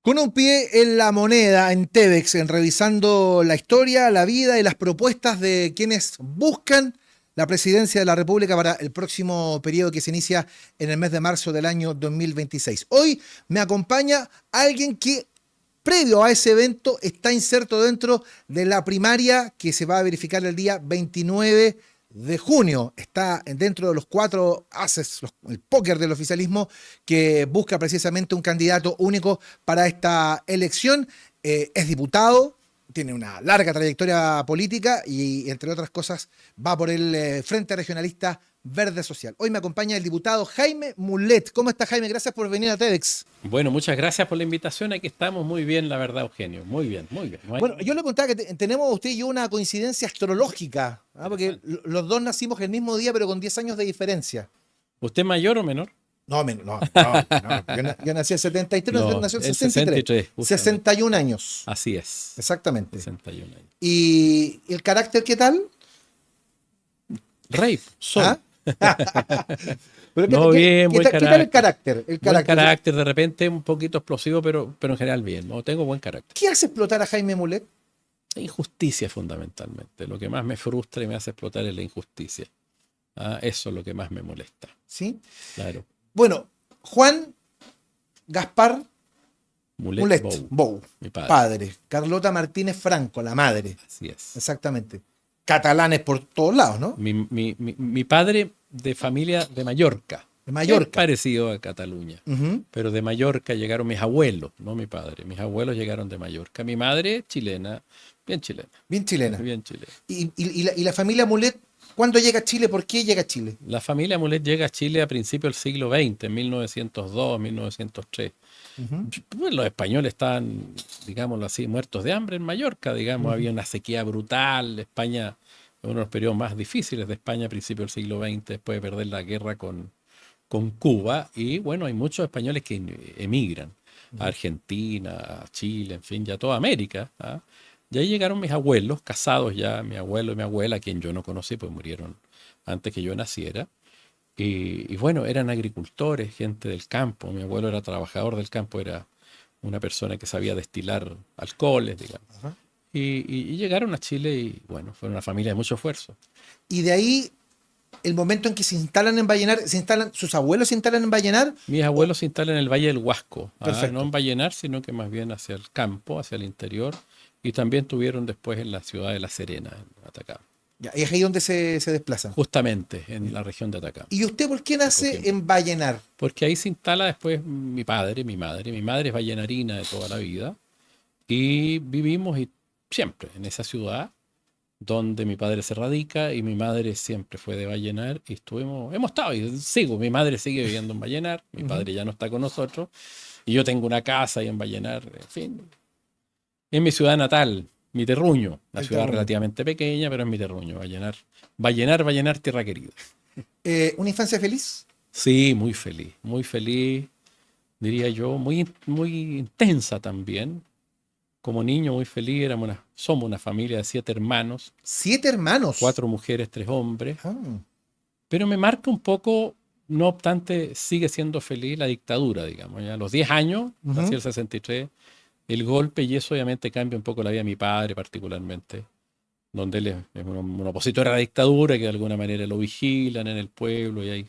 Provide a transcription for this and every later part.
Con un pie en la moneda, en TEDx, en revisando la historia, la vida y las propuestas de quienes buscan la presidencia de la República para el próximo periodo que se inicia en el mes de marzo del año 2026. Hoy me acompaña alguien que, previo a ese evento, está inserto dentro de la primaria que se va a verificar el día 29 de junio. Está dentro de los cuatro ases, el póker del oficialismo, que busca precisamente un candidato único para esta elección. Es diputado, tiene una larga trayectoria política y, entre otras cosas, va por el Frente Regionalista Verde Social. Hoy me acompaña el diputado Jaime Mulet. ¿Cómo está, Jaime? Gracias por venir a TEDx. Bueno, muchas gracias por la invitación. Aquí estamos muy bien, la verdad, Eugenio. Muy bien, muy bien. No hay Bueno, yo ningún- le contaba que tenemos usted y yo una coincidencia astrológica, ¿ah? Porque Interesante. los dos nacimos el mismo día, pero con 10 años de diferencia. ¿Usted mayor o menor? No, no. Yo nací en 73, No, nació en el 63. 63, justamente. 61 años, Así es. exactamente. 61 años. ¿Y el carácter qué tal? Rey, ¿Ah? sol. Pero No, bien, buen ¿qué tal el carácter. carácter? El Buen carácter. carácter, de repente un poquito explosivo, pero en general bien. No, tengo buen carácter. ¿Qué hace explotar a Jaime Mulet? Injusticia fundamentalmente. Lo que más me frustra y me hace explotar es la injusticia. Eso es lo que más me molesta. ¿Sí? Claro. Bueno, Juan Gaspar Mulet Mulet, Bou, Bou, mi padre. padre. Carlota Martínez Franco, la madre. Así es. Exactamente. Catalanes por todos lados, ¿no? Mi padre de familia de Mallorca. De Es Mallorca. parecido a Cataluña. Ujú. Pero de Mallorca llegaron mis abuelos, no mi padre. Mis abuelos llegaron de Mallorca. Mi madre, chilena, bien chilena, Bien chilena. bien chilena. Y la familia Mulet, ¿cuándo llega a Chile? ¿Por qué llega a Chile? La familia Mulet llega a Chile a principios del siglo XX, en 1902, 1903. Ujú, Pues los españoles estaban, digámoslo así, muertos de hambre en Mallorca, digamos, ujú. había una sequía brutal. España, uno de los periodos más difíciles de España a principios del siglo XX, después de perder la guerra con Cuba. Y bueno, hay muchos españoles que emigran a Argentina, a Chile, en fin, ya toda América. Y ahí llegaron mis abuelos, casados ya, mi abuelo y mi abuela, a quien yo no conocí, pues murieron antes que yo naciera. Y bueno, eran agricultores, gente del campo. Mi abuelo era trabajador del campo, era una persona que sabía destilar alcoholes, digamos. Ajá. Y llegaron a Chile y bueno, fue una familia de mucho esfuerzo. Y de ahí, el momento en que se instalan en Vallenar, sus abuelos se instalan en Vallenar. Mis o- abuelos se instalan en el Valle del Huasco, no Perfecto. en Vallenar, sino que más bien hacia el campo, hacia el interior. Y también tuvieron después en la ciudad de La Serena, en Atacama. Ya, y es ahí donde se desplazan. Justamente en la región de Atacama, ¿Y usted por qué de nace Coquimbo. en Vallenar? Porque ahí se instala después mi padre, mi madre. Mi madre es vallenarina de toda la vida. Y vivimos siempre en esa ciudad donde mi padre se radica y mi madre siempre fue de Vallenar y hemos estado y sigo, mi madre sigue viviendo en Vallenar, mi Ujú. padre ya no está con nosotros y yo tengo una casa ahí en Vallenar, en fin, es mi ciudad natal, mi terruño, una El ciudad terruño. relativamente pequeña, pero es mi terruño, Vallenar, Vallenar, tierra querida. ¿Una infancia feliz? Sí, muy feliz, diría yo, muy intensa también. Como niño muy feliz, somos una familia de 7 hermanos, 7 hermanos. 4 mujeres, 3 hombres, Ah, pero me marca un poco, no obstante, sigue siendo feliz la dictadura, digamos. Ya a los 10 años, nací ujú. el 63, el golpe, y eso obviamente cambia un poco la vida de mi padre particularmente, donde él es un opositor a la dictadura, que de alguna manera lo vigilan en el pueblo y ahí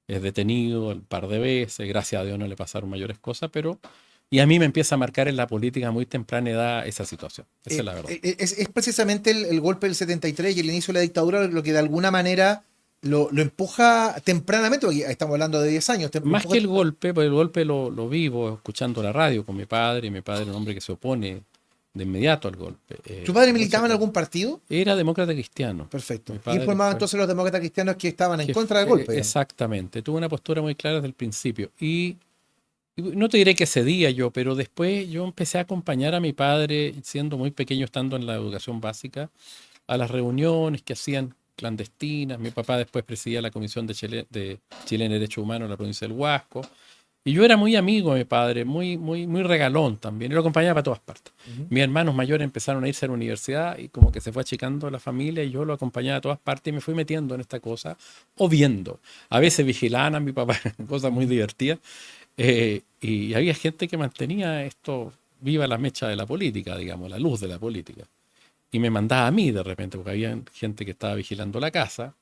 es detenido un par de veces, gracias a Dios no le pasaron mayores cosas, pero... Y a mí me empieza a marcar en la política a muy temprana edad esa situación, esa es la verdad. Es precisamente el golpe del 73 y el inicio de la dictadura lo que de alguna manera lo empuja tempranamente, porque estamos hablando de 10 años, lo Más que empuja. el golpe, pues el golpe lo vivo escuchando la radio con mi padre, y mi padre era un hombre que se opone de inmediato al golpe. ¿Tu padre Muy militaba en cercano. algún partido? Era demócrata cristiano. Perfecto. Mi ¿Quién padre formaba fue, entonces los demócratas cristianos que estaban en que contra del fue golpe, digamos? exactamente, tuvo una postura muy clara desde el principio. Y no te diré que cedía yo, pero después yo empecé a acompañar a mi padre, siendo muy pequeño, estando en la educación básica, a las reuniones que hacían clandestinas. Mi papá después presidía la Comisión de Chile en Derechos Humanos en la provincia del Huasco. Y yo era muy amigo de mi padre, muy regalón también, y lo acompañaba a todas partes. Ujú. Mis hermanos mayores empezaron a irse a la universidad y como que se fue achicando la familia y yo lo acompañaba a todas partes y me fui metiendo en esta cosa o viendo. A veces vigilaban a mi papá, cosas muy divertidas. Y había gente que mantenía esto viva la mecha de la política, digamos, la luz de la política. Y me mandaba a mí de repente, porque había gente que estaba vigilando la casa.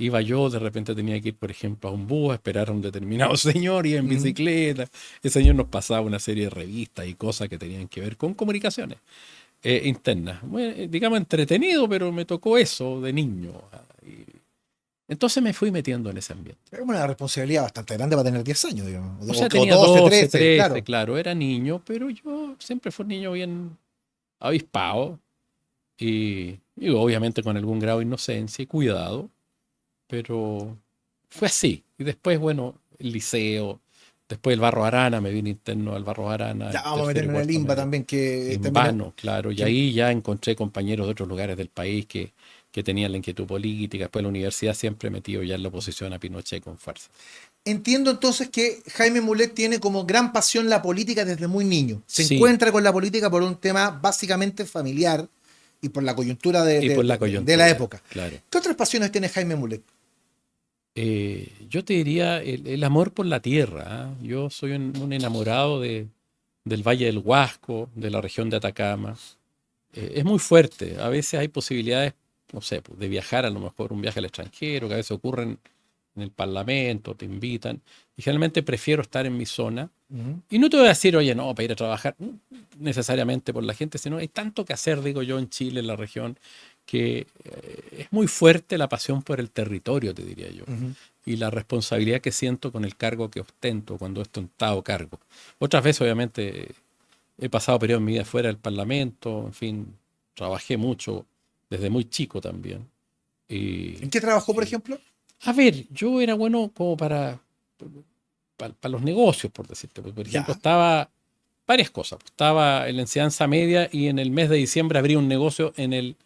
Iba yo, de repente tenía que ir, por ejemplo, a un bus a esperar a un determinado señor, y en Ujú. bicicleta. El señor nos pasaba una serie de revistas y cosas que tenían que ver con comunicaciones internas. Digamos entretenido, pero me tocó eso de niño. Y entonces me fui metiendo en ese ambiente. Es una responsabilidad bastante grande para tener 10 años, digamos. O sea, O tenía 12, 12, 13, 13, claro. claro, era niño, pero yo siempre fui un niño bien avispado y obviamente con algún grado de inocencia y cuidado, pero fue así. Y después, bueno, el liceo, después el Barro Arana, me vine interno al Barro Arana Ya en vamos a tercero y meternos en el cuarto limba medio. también, que En también vano, claro, y que ahí ya encontré compañeros de otros lugares del país que tenían la inquietud política. Después la universidad siempre metido ya en la oposición a Pinochet con fuerza. entiendo entonces que Jaime Mulet tiene como gran pasión la política desde muy niño. Se Sí, encuentra con la política por un tema básicamente familiar y por la coyuntura y por la de la coyuntura, época. claro. ¿Qué otras pasiones tiene Jaime Mulet? Yo te diría el amor por la tierra. ¿Ah? Yo soy un enamorado del Valle del Huasco, de la región de Atacama. Es muy fuerte. A veces hay posibilidades, no sé, pues, de viajar, a lo mejor un viaje al extranjero, que a veces ocurren en el Parlamento, te invitan. Y generalmente prefiero estar en mi zona. Ujú. Y no te voy a decir, oye, no, para ir a trabajar necesariamente por la gente, sino hay tanto que hacer, digo yo, en Chile, en la región, que es muy fuerte la pasión por el territorio, te diría yo. Ujú. Y la responsabilidad que siento con el cargo que ostento cuando he ostentado cargo. Otras veces, obviamente, he pasado periodos en mi vida fuera del Parlamento, en fin, trabajé mucho desde muy chico también. Y, ¿En qué trabajó, por y, ejemplo? a ver, yo era bueno como para los negocios, por decirte. Por ejemplo, Ya. estaba varias cosas. Estaba en la enseñanza media y en el mes de diciembre abrí un negocio en el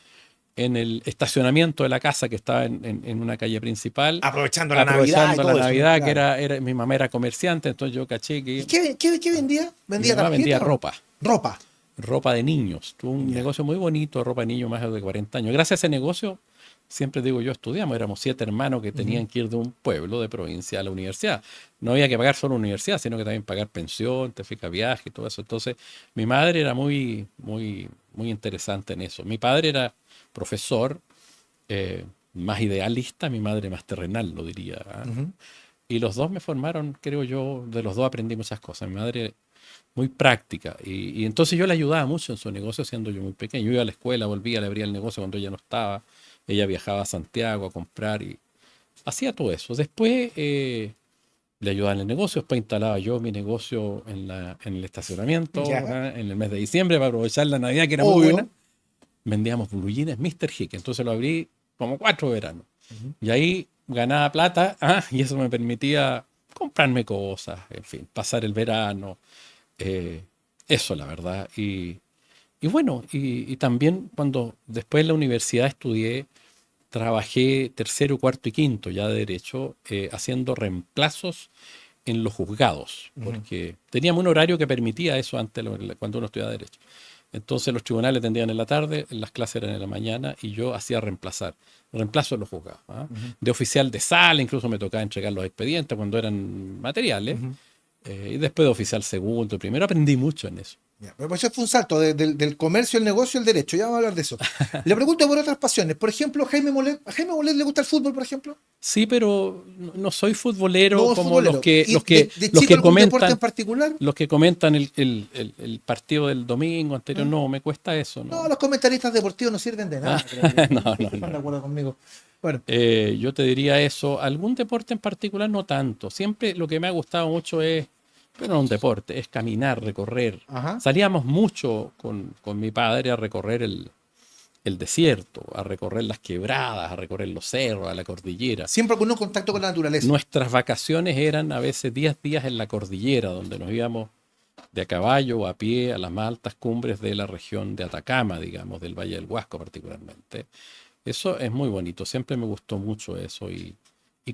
estacionamiento de la casa que estaba en una calle principal, Aprovechando la Navidad y aprovechando la todo eso, ¿no? Navidad, que Claro. mi mamá era comerciante, entonces yo caché ¿Y que qué vendía? mi ¿Vendía mamá vendía tarjeta o no? ropa. Ropa. Ropa de niños. Tuvo un Ya. negocio muy bonito de ropa de niños más de 40 años. Gracias a ese negocio, siempre digo yo, estudiamos. Éramos 7 hermanos que Ujú. tenían que ir de un pueblo de provincia a la universidad. No había que pagar solo universidad, sino que también pagar pensión, te fija viaje y todo eso. Entonces, mi madre era muy, muy, muy interesante en eso. Mi padre era profesor, más idealista, mi madre más terrenal, lo diría. ¿Ah? Ujú. Y los dos me formaron, creo yo, de los dos aprendí muchas cosas. Mi madre muy práctica. Y entonces yo le ayudaba mucho en su negocio siendo yo muy pequeño. Yo iba a la escuela, volvía, le abría el negocio cuando ella no estaba. Ella viajaba a Santiago a comprar y hacía todo eso. Después le ayudaba en el negocio, después instalaba yo mi negocio en el estacionamiento, Ya. en el mes de diciembre para aprovechar la Navidad que era muy buena. Obvio. Vendíamos blue jeans Mr. Hick, entonces lo abrí como 4 veranos. Ujú. Y ahí ganaba plata, y eso me permitía comprarme cosas, en fin, pasar el verano, eh, eso, la verdad. Y bueno, y también cuando después de la universidad estudié, trabajé tercero, cuarto y quinto ya de derecho, haciendo reemplazos en los juzgados, Ujú. porque teníamos un horario que permitía eso antes cuando uno estudiaba derecho. Entonces los tribunales atendían en la tarde, las clases eran en la mañana y yo hacía reemplazo en los juzgados. ¿Ah? Ujú. De oficial de sala, incluso me tocaba entregar los expedientes cuando eran materiales. Ujú. Y después de oficial segundo, primero aprendí mucho en eso. Ya, pero pues eso fue un salto del comercio, el negocio, el derecho. Ya vamos a hablar de eso. Le pregunto por otras pasiones. Por ejemplo, ¿a Jaime Molet le gusta el fútbol, por ejemplo? Sí, pero no soy futbolero No es como los futbolero. que, ¿Y los que, de los chico que algún deporte en comentan, particular? los que comentan el partido del domingo anterior. ¿Ah? No, me cuesta eso, No, no. los comentaristas deportivos no sirven de Ah, nada, creo yo. no, No sé no, si están de no. acuerdo conmigo. Bueno, Yo te diría eso. Algún deporte en particular no tanto. Siempre lo que me ha gustado mucho es, pero no un deporte, es caminar, recorrer. ajá. Salíamos mucho con mi padre a recorrer el desierto, a recorrer las quebradas, a recorrer los cerros, a la cordillera. Siempre con un contacto con la naturaleza. Nuestras vacaciones eran a veces 10 días en la cordillera, donde nos íbamos de a caballo o a pie a las más altas cumbres de la región de Atacama, digamos, del Valle del Huasco particularmente. Eso es muy bonito, siempre me gustó mucho eso y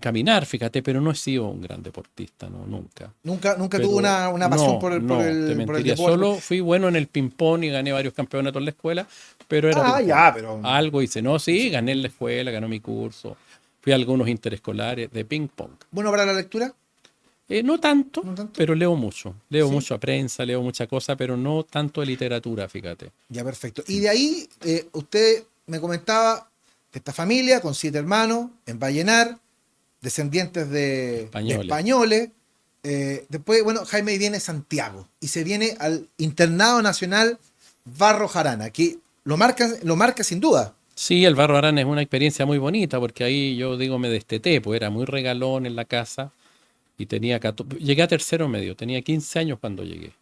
caminar, fíjate, pero no he sido un gran deportista, no, nunca. Nunca tuvo Pero una pasión no, te por el mentiría. deporte. Solo fui bueno en el ping-pong y gané varios campeonatos en la escuela, pero era Ah, ping-pong. ya, pero. Algo hice, no, sí, Sí. gané en la escuela, gané mi curso, fui a algunos interescolares de ping-pong. Bueno para la lectura. No tanto, ¿No tanto? pero leo mucho. Leo Sí. mucho prensa, leo mucha cosa, pero no tanto de literatura, fíjate. Ya, perfecto. Y de ahí, usted me comentaba de esta familia con 7 hermanos en Vallenar, descendientes de Españoles. españoles. Después, bueno, Jaime viene a Santiago y se viene al Internado Nacional Barro Jarana, que lo marca sin duda. Sí, el Barro Arana es una experiencia muy bonita porque ahí yo digo me desteté, pues era muy regalón en la casa y tenía llegué a tercero medio, tenía 15 años cuando llegué.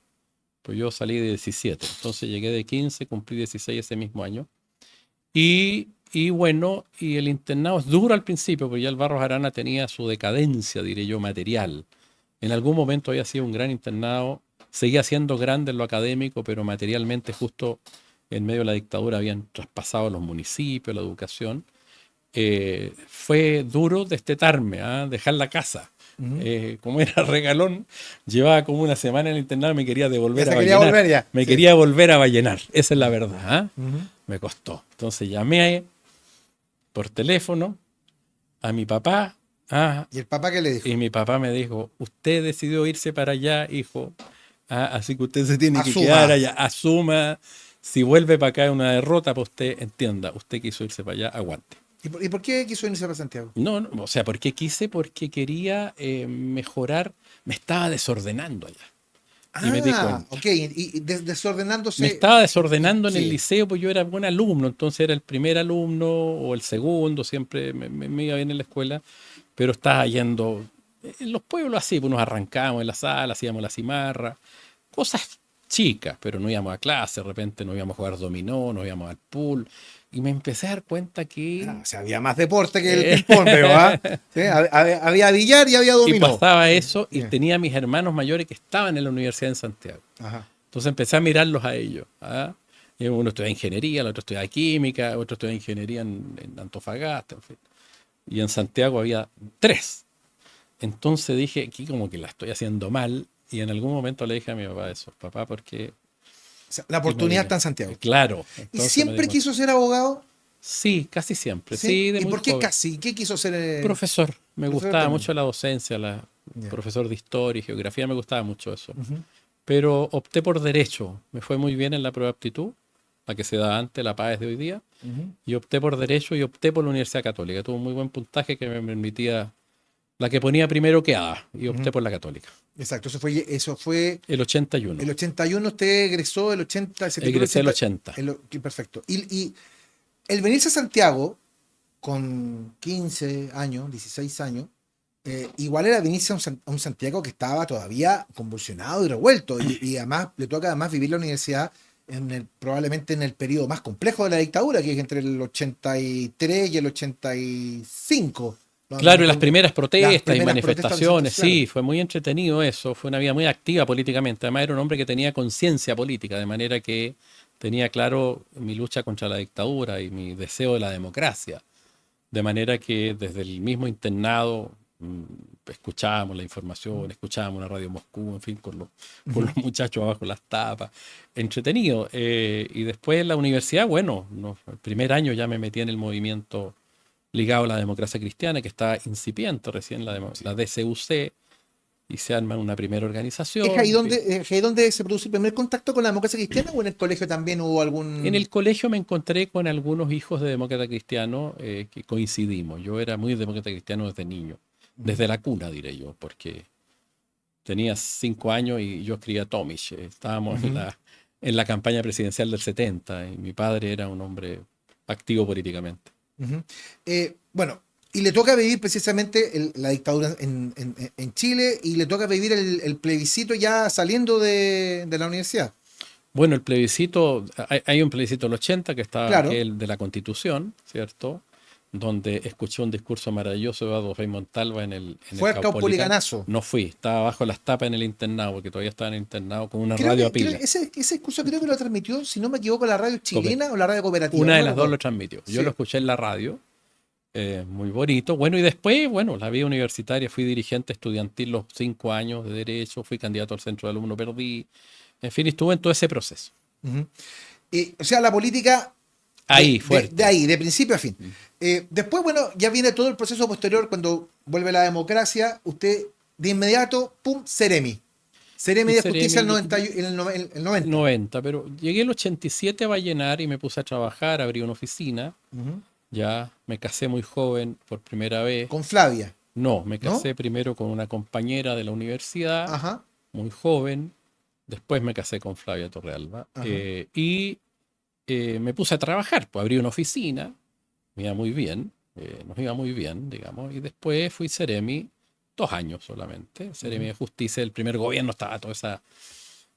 Pues yo salí de 17, entonces llegué de 15, cumplí 16 ese mismo año. Y bueno, y el internado es duro al principio, porque ya el Barros Arana tenía su decadencia, diré yo, material. En algún momento había sido un gran internado, seguía siendo grande en lo académico, pero materialmente justo en medio de la dictadura habían traspasado los municipios, la educación. Fue duro destetarme, ¿ah? Dejar la casa. Ujú. Como era regalón, llevaba como una semana en el internado y me quería Ya devolver a se quería Vallenar. volver ya. Me Sí. quería volver a Vallenar, esa es la verdad. ¿Ah? Ujú. Me costó. Entonces llamé por teléfono a mi papá, ¿Y el papá qué le dijo? y mi papá me dijo, usted decidió irse para allá, hijo, así que usted se tiene que quedar Asuma. allá, asuma, si vuelve para acá es una derrota, pues usted entienda, usted quiso irse para allá, aguante. ¿Y por qué quiso irse para Santiago? No, no, o sea, ¿por qué quise? Porque quería mejorar, me estaba desordenando allá. Y me di Ah, cuenta. ok. Y Me desordenándose. estaba desordenando en el Sí. liceo, pues yo era buen alumno, entonces era el primer alumno o el segundo, siempre me iba bien en la escuela, pero estaba yendo en los pueblos así, pues nos arrancábamos en la sala, hacíamos la cimarra, cosas chicas, pero no íbamos a clase, de repente no íbamos a jugar dominó, no íbamos al pool, y me empecé a dar cuenta Ah, que... o sea, había más deporte que el eh, ping-pong, veo, ¿ah? Sí, había billar y había y dominó. pasaba eso, y Bien. tenía a mis hermanos mayores que estaban en la Universidad en Santiago. Ajá. Entonces empecé a mirarlos a ellos. ¿Ah? Y uno estudia ingeniería, el otro estudia química, otro estudia ingeniería en Antofagasta, en fin. Y en Santiago había 3. Entonces dije, aquí como que la estoy haciendo mal. Y en algún momento le dije a mi papá eso, papá, ¿por qué? O sea, la ¿Qué me oportunidad vine? está en Santiago. Claro, ¿Y entonces me di siempre cuenta. quiso ser abogado? Sí, casi siempre, ¿Sí? sí, de ¿Y muy por qué joven. casi? ¿Qué quiso ser Profesor, me profesor gustaba también? mucho la docencia, Ya. profesor de historia y geografía, me gustaba mucho eso. Ujú, Pero opté por derecho. Me fue muy bien en la prueba de aptitud, la que se da antes, la PAES de hoy día. ujú. Y opté por derecho y opté por la Universidad Católica. Tuvo un muy buen puntaje que me permitía, la que ponía primero que A, y opté Ujú. por la Católica. Exacto, eso fue El 81. el 81, usted egresó el 80, se tituló el Egresé el 80. 80. Perfecto. Y el venirse a Santiago con 15 años, 16 años, igual era venirse a un Santiago que estaba todavía convulsionado y revuelto. Y además le toca además vivir la universidad probablemente en el periodo más complejo de la dictadura, que es entre el 83 y el 85. Claro, y las primeras Las protestas y primeras protestas manifestaciones, recientes, claro. sí, fue muy entretenido eso, fue una vida muy activa políticamente. Además era un hombre que tenía conciencia política, de manera que tenía claro mi lucha contra la dictadura y mi deseo de la democracia. De manera que desde el mismo internado escuchábamos la información, escuchábamos una radio Moscú, en fin, con los muchachos abajo las tapas, entretenido. Y después en la universidad, bueno, no, el primer año ya me metí en el movimiento ligado a la democracia cristiana, que estaba incipiente recién la DCUC, y se arma una primera ¿Es organización, ahí en fin. donde, es ahí donde se produce el primer contacto con la democracia cristiana o en el colegio también hubo En algún... el colegio me encontré con algunos hijos de demócrata cristiano que coincidimos. Yo era muy demócrata cristiano desde niño, desde la cuna, diré yo, porque tenía 5 años y yo escribía Tomish. Estábamos Ujú. en la campaña presidencial del 70 y mi padre era un hombre activo políticamente. Ujú. Bueno, y le toca vivir precisamente la dictadura en Chile y le toca vivir el plebiscito ya saliendo de la universidad. Bueno, el plebiscito, hay un plebiscito del 80 que está, que Claro, es el de la Constitución, ¿cierto? Donde escuché un discurso maravilloso de Eduardo Frei Montalva en el fue Caupolicán. Caupolicanazo. No fui, estaba bajo las tapas en el internado, porque todavía estaba en el internado con una Creo radio a que pila. ese discurso creo que lo transmitió, si no me equivoco, la radio Cope. chilena o la radio cooperativa, Una de una de las las dos dos. lo transmitió. Yo lo Sí. escuché en la radio, muy bonito. Bueno, y después, bueno, la vida universitaria, fui dirigente estudiantil los 5 años de Derecho, fui candidato al centro de alumno, perdí. En fin, estuve en todo ese proceso. Ujú. O sea, la política Ahí, de fuerte. ahí, de principio a fin. Después, bueno, ya viene todo el proceso posterior cuando vuelve la democracia. Usted de inmediato, pum, Seremi. Seremi de Justicia el 90. 90, pero llegué el 87 a Vallenar y me puse a trabajar, abrí una oficina, Ujú. ya me casé muy joven por primera vez. Con Flavia, No, me ¿no? casé primero con una compañera de la universidad, Ajá, muy joven, después me casé con Flavia Torrealba ajá. y me puse a trabajar, pues abrí una oficina, me iba muy bien, nos iba muy bien, digamos, y después fui Seremi 2 años solamente, Seremi Ujú. de Justicia, el primer gobierno estaba toda esa...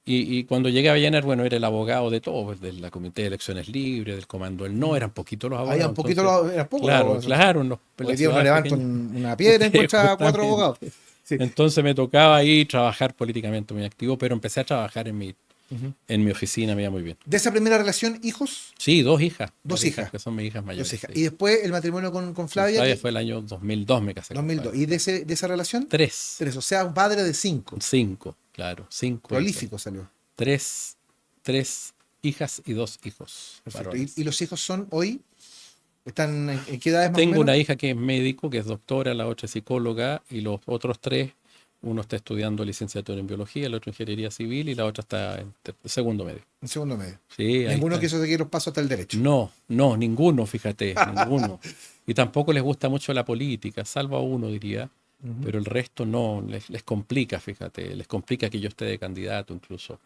Y cuando llegué a Vallenar, bueno, era el abogado de todo, pues, de la Comité de Elecciones Libres, del Comando del No, eran poquitos los Había abogados, un poquito, entonces, era poco los claro, abogados. claro, en Hoy las día uno ciudades levanta pequeñas, una piedra y encuentra 4 abogados. justamente. Sí. Entonces me tocaba ahí trabajar políticamente muy activo, pero empecé a trabajar Ujú. en mi oficina, me iba muy bien. De esa primera relación, hijos, Sí, dos hijas, dos hijas. que son mis hijas Dos mayores. hijas. Sí. Y después el matrimonio con Con Flavia, Flavia que fue el año 2002, me casé con 2002. Flavia. ¿Y de esa relación? Tres, 3. O sea, un padre de 5. cinco, claro, cinco hijos. Prolífico salió. Tres hijas y 2 hijos Perfecto. ¿Y varones. los hijos son hoy? ¿Están en qué edades más o Tengo menos? una hija que es médico, que es doctora, la otra es psicóloga, y los otros tres, uno está estudiando licenciatura en biología, el otro ingeniería civil y la otra está en segundo medio. En segundo medio. Sí, ahí Ninguno está. quiso seguir los pasos hasta el derecho. No, no, ninguno, fíjate, ninguno. Y tampoco les gusta mucho la política, salvo a uno, diría, Ujú. pero el resto no, les complica, fíjate, les complica que yo esté de candidato incluso.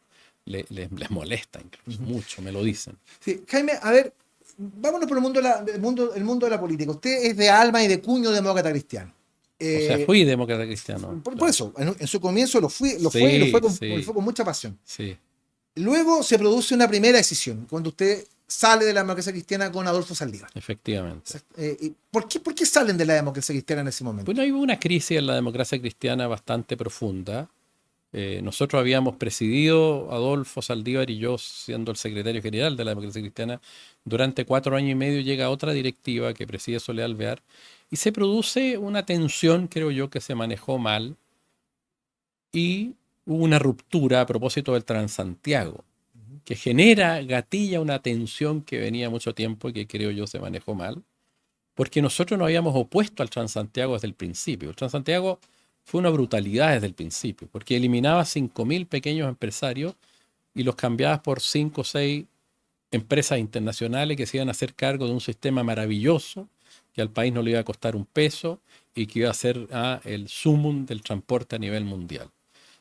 Les molesta incluso, Ujú. mucho, me lo dicen. Sí, Jaime, a ver, vámonos por el mundo de la política. Usted es de alma y de cuño demócrata cristiano. O sea, Eh, fui demócrata cristiano, por claro. eso, en su comienzo lo fue y Sí, lo sí, fue con mucha pasión. sí, Luego se produce una primera decisión, cuando usted sale de la democracia cristiana con Adolfo Saldívar. efectivamente. ¿Por qué salen de la democracia cristiana en ese momento? Bueno, hay una crisis en la democracia cristiana bastante profunda. Nosotros habíamos presidido, Adolfo Saldívar y yo, siendo el secretario general de la democracia cristiana, durante 4 años y medio llega otra directiva que preside Soledad Alvear y se produce una tensión, creo yo, que se manejó mal y hubo una ruptura a propósito del Transantiago, que gatilla una tensión que venía mucho tiempo y que creo yo se manejó mal, porque nosotros nos habíamos opuesto al Transantiago desde el principio. El Transantiago fue una brutalidad desde el principio, porque eliminaba 5.000 pequeños empresarios y los cambiaba por 5 o 6 empresas internacionales que se iban a hacer cargo de un sistema maravilloso, que al país no le iba a costar un peso y que iba a ser el sumum del transporte a nivel mundial.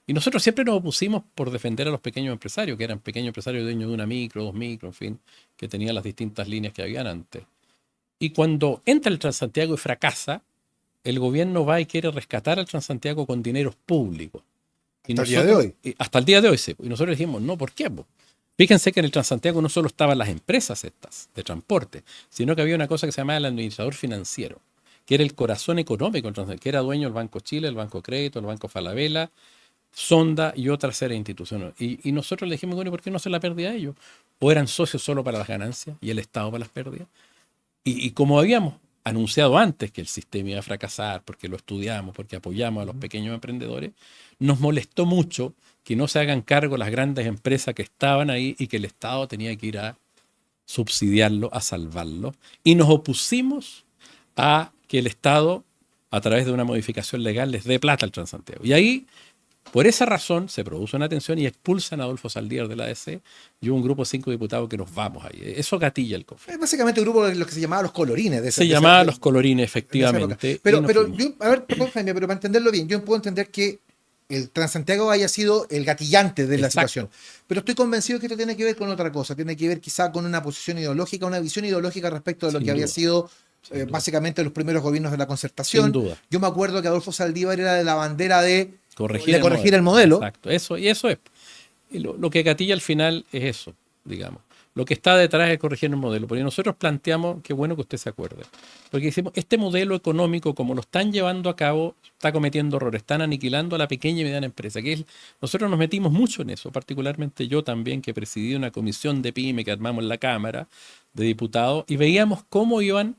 Y nosotros siempre nos opusimos por defender a los pequeños empresarios, que eran pequeños empresarios dueños de una micro, 2 micros, en fin, que tenían las distintas líneas que habían antes. Y cuando entra el Transantiago y fracasa, el gobierno va y quiere rescatar al Transantiago con dineros públicos. Y Hasta el día de hoy. hasta el día de hoy, sí. Y nosotros dijimos, no, ¿por qué? Fíjense que en el Transantiago no solo estaban las empresas estas de transporte, sino que había una cosa que se llamaba el administrador financiero, que era el corazón económico del Transantiago, que era dueño del Banco Chile, el Banco Crédito, el Banco Falabella, Sonda y otras series de instituciones. Y nosotros le dijimos, bueno, ¿por qué no se la pérdida a ellos? ¿O eran socios solo para las ganancias y el Estado para las pérdidas? Y como habíamos anunciado antes que el sistema iba a fracasar, porque lo estudiamos, porque apoyamos a los pequeños emprendedores, nos molestó mucho que no se hagan cargo las grandes empresas que estaban ahí y que el Estado tenía que ir a subsidiarlo, a salvarlo. Y nos opusimos a que el Estado, a través de una modificación legal, les dé plata al Transantiago. Y ahí, por esa razón, se produce una tensión y expulsan a Adolfo Saldívar de la ADC y un grupo de 5 diputados que nos vamos ahí. Eso gatilla el conflicto. Es básicamente un grupo de lo que se llamaba los colorines. Se llamaba Los de Colorines, esa época. efectivamente. Pero Fuimos. yo, a ver, perdón, Jaime, pero para entenderlo bien, yo puedo entender que el Transantiago haya sido el gatillante de la Exacto. situación. Pero estoy convencido que esto tiene que ver con otra cosa, tiene que ver quizá con una posición ideológica, una visión ideológica respecto de lo Sin que había duda, sido sin duda. básicamente los primeros gobiernos de la Concertación. Sin duda. Yo me acuerdo que Adolfo Saldívar era de la bandera de Corregir el modelo. Exacto. Eso es. Y lo que gatilla al final es eso, digamos. Lo que está detrás es corregir el modelo. Porque nosotros planteamos, qué bueno que usted se acuerde, porque decimos, este modelo económico, como lo están llevando a cabo, está cometiendo errores, están aniquilando a la pequeña y mediana empresa. Nosotros nos metimos mucho en eso, particularmente yo también, que presidí una comisión de PYME que armamos en la Cámara de Diputados, y veíamos cómo iban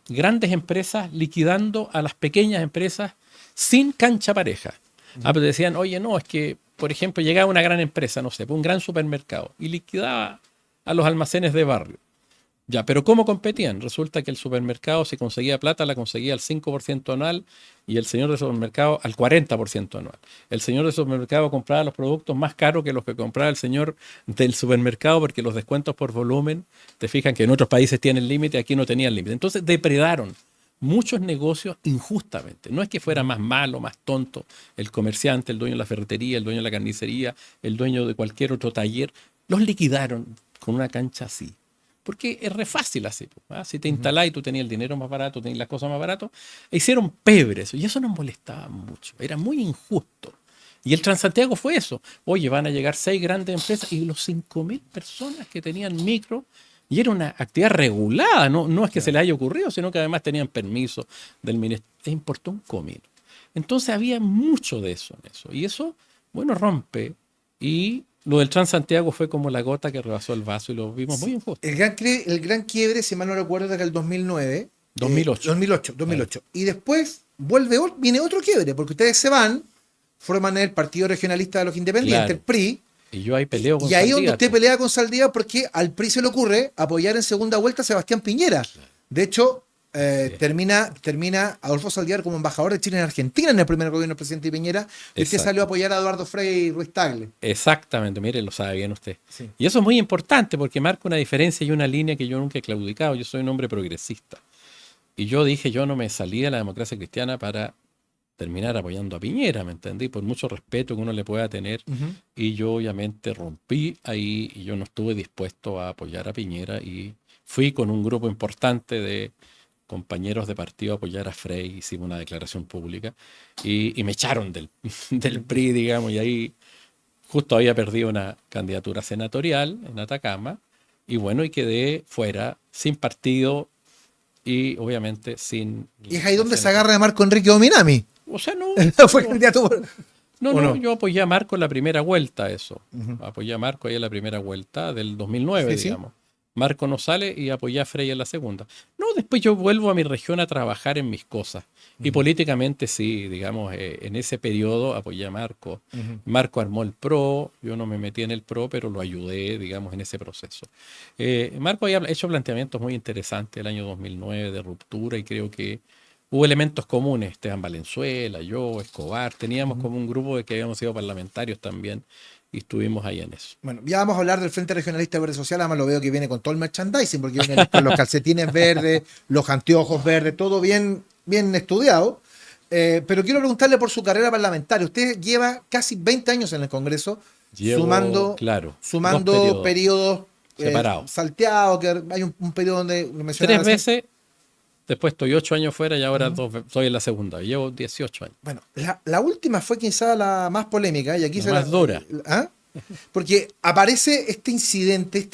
grandes empresas liquidando a las pequeñas empresas sin cancha pareja. Pero decían, oye, no, es que, por ejemplo, llegaba una gran empresa, no sé, un gran supermercado, y liquidaba a los almacenes de barrio. Ya, pero ¿cómo competían? Resulta que el supermercado, si conseguía plata, la conseguía al 5% anual y el señor del supermercado al 40% anual. El señor del supermercado compraba los productos más caros que los que compraba el señor del supermercado porque los descuentos por volumen, te fijan que en otros países tienen límite, aquí no tenían límite. Entonces depredaron muchos negocios injustamente. No es que fuera más malo, más tonto el comerciante, el dueño de la ferretería, el dueño de la carnicería, el dueño de cualquier otro taller. Los liquidaron con una cancha así. Porque es re fácil así. ¿Ah? Si te instalás y tú tenías el dinero más barato, tenías las cosas más baratas, hicieron pebre eso. Y eso nos molestaba mucho. Era muy injusto. Y el Transantiago fue eso. Oye, van a llegar 6 grandes empresas y los 5.000 personas que tenían micro, y era una actividad regulada, no es que se les haya ocurrido, sino que además tenían permiso del ministerio. Les importó un comino. Entonces había mucho de eso en eso. Y eso, bueno, rompe. Y lo del Transantiago fue como la gota que rebasó el vaso y lo vimos muy injusto. El gran quiebre, si mal no recuerdo, era el 2009. 2008. 2008. Y después viene otro quiebre, porque ustedes se van, forman el Partido Regionalista de los Independientes, Claro. el PRI. Y yo ahí peleo con Y ahí donde Saldívar, usted pues. pelea con Saldívar porque al PRI se le ocurre apoyar en segunda vuelta a Sebastián Piñera. De hecho, termina Adolfo Saldívar como embajador de Chile en Argentina en el primer gobierno del presidente Piñera. Y usted Exacto. salió a apoyar a Eduardo Frei y Ruiz Tagle. Exactamente, mire, lo sabe bien usted. Sí. Y eso es muy importante porque marca una diferencia y una línea que yo nunca he claudicado. Yo soy un hombre progresista. Y yo dije, yo no me salí de la democracia cristiana para terminar apoyando a Piñera, ¿me entendí? Por mucho respeto que uno le pueda tener. Y yo obviamente rompí ahí y yo no estuve dispuesto a apoyar a Piñera y fui con un grupo importante de compañeros de partido a apoyar a Frei, hicimos una declaración pública y me echaron del PRI, digamos, y ahí justo había perdido una candidatura senatorial en Atacama y bueno, y quedé fuera, sin partido y obviamente sin... Y es ahí donde se agarra de Marco Enrique Ominami. O sea, no... Fue candidato. No, yo apoyé a Marco en la primera vuelta, eso. Apoyé a Marco ahí en la primera vuelta del 2009, Sí. digamos. Marco no sale y apoyé a Frei en la segunda. No, después yo vuelvo a mi región a trabajar en mis cosas. Y políticamente sí, digamos, en ese periodo apoyé a Marco. Marco armó el PRO, yo no me metí en el PRO, pero lo ayudé, digamos, en ese proceso. Marco había hecho planteamientos muy interesantes el año 2009 de ruptura y creo que hubo elementos comunes, Esteban Valenzuela, yo, Escobar, teníamos como un grupo de que habíamos sido parlamentarios también y estuvimos ahí en eso. Bueno, ya vamos a hablar del Frente Regionalista Verde Social, además lo veo que viene con todo el merchandising, porque viene con los calcetines verdes, los anteojos verdes, todo bien estudiado. Pero quiero preguntarle por su carrera parlamentaria. Usted lleva casi 20 años en el Congreso, Llevo, sumando dos periodos separados. salteados, que hay un periodo donde lo mencionaba 3 veces, después estoy 8 años fuera y ahora estoy en la segunda. Llevo 18 años. Bueno, la última fue quizá la más polémica y aquí La más dura. ¿Ah? Porque aparece este incidente,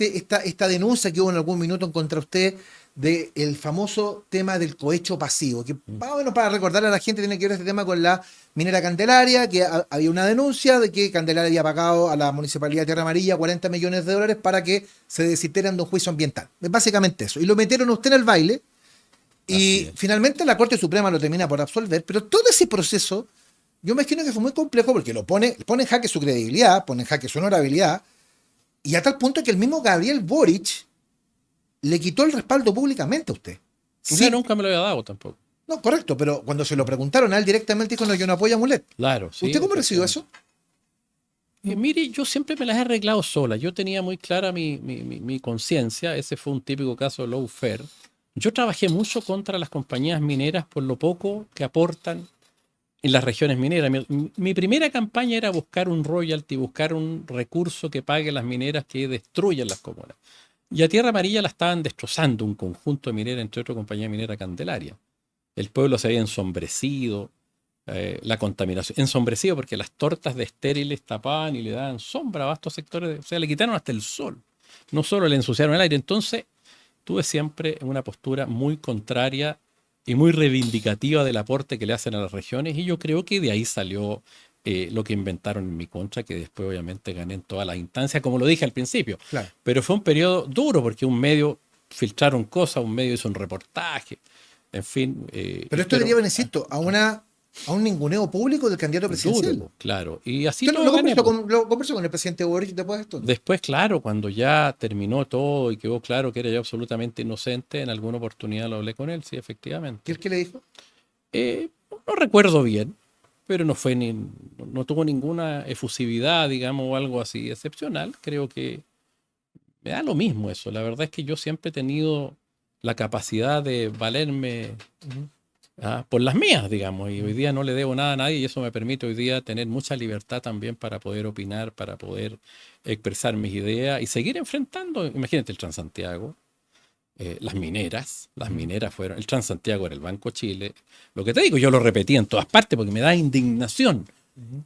esta denuncia que hubo en algún minuto contra usted del famoso tema del cohecho pasivo, que más o menos para recordarle a la gente tiene que ver este tema con la minera Candelaria, que había una denuncia de que Candelaria había pagado a la Municipalidad de Tierra Amarilla 40 millones de dólares para que se desistieran de un juicio ambiental. Es básicamente eso. Y lo metieron a usted en el baile. Y finalmente la Corte Suprema lo termina por absolver, pero todo ese proceso, yo me imagino que fue muy complejo porque pone en jaque su credibilidad, pone en jaque su honorabilidad, y a tal punto que el mismo Gabriel Boric le quitó el respaldo públicamente a usted. Usted nunca me lo había dado tampoco. No, correcto, pero cuando se lo preguntaron a él directamente dijo, no, yo no apoyo a Mulet. Claro, sí. ¿Usted cómo recibió eso? Mire, yo siempre me las he arreglado sola. Yo tenía muy clara mi conciencia. Ese fue un típico caso de lawfare. Yo trabajé mucho contra las compañías mineras por lo poco que aportan en las regiones mineras. Mi primera campaña era buscar un royalty, buscar un recurso que pague las mineras que destruyen las comunas. Y a Tierra Amarilla la estaban destrozando un conjunto de mineras, entre otras compañía minera Candelaria. El pueblo se había ensombrecido, la contaminación. Ensombrecido porque las tortas de estériles tapaban y le daban sombra a vastos sectores. O sea, le quitaron hasta el sol. No solo le ensuciaron el aire. Entonces, tuve siempre una postura muy contraria y muy reivindicativa del aporte que le hacen a las regiones y yo creo que de ahí salió lo que inventaron en mi contra, que después obviamente gané en todas las instancias, como lo dije al principio. Claro. Pero fue un periodo duro porque un medio filtraron cosas, un medio hizo un reportaje, en fin. Pero esto deriva, insisto, a una a un ninguneo público del candidato presidencial. Duro, claro. Y así Yo todo lo converso con el presidente Boric después de esto. Después, claro, cuando ya terminó todo y quedó claro que era yo absolutamente inocente, en alguna oportunidad lo hablé con él, sí, efectivamente. ¿Qué le dijo? No recuerdo bien, pero no tuvo ninguna efusividad, digamos, o algo así excepcional. Creo que me da lo mismo eso. La verdad es que yo siempre he tenido la capacidad de valerme por las mías, digamos, y hoy día no le debo nada a nadie y eso me permite hoy día tener mucha libertad también para poder opinar, para poder expresar mis ideas y seguir enfrentando. Imagínate el Transantiago, las mineras fueron, el Transantiago era el Banco Chile. Lo que te digo, yo lo repetí en todas partes porque me da indignación.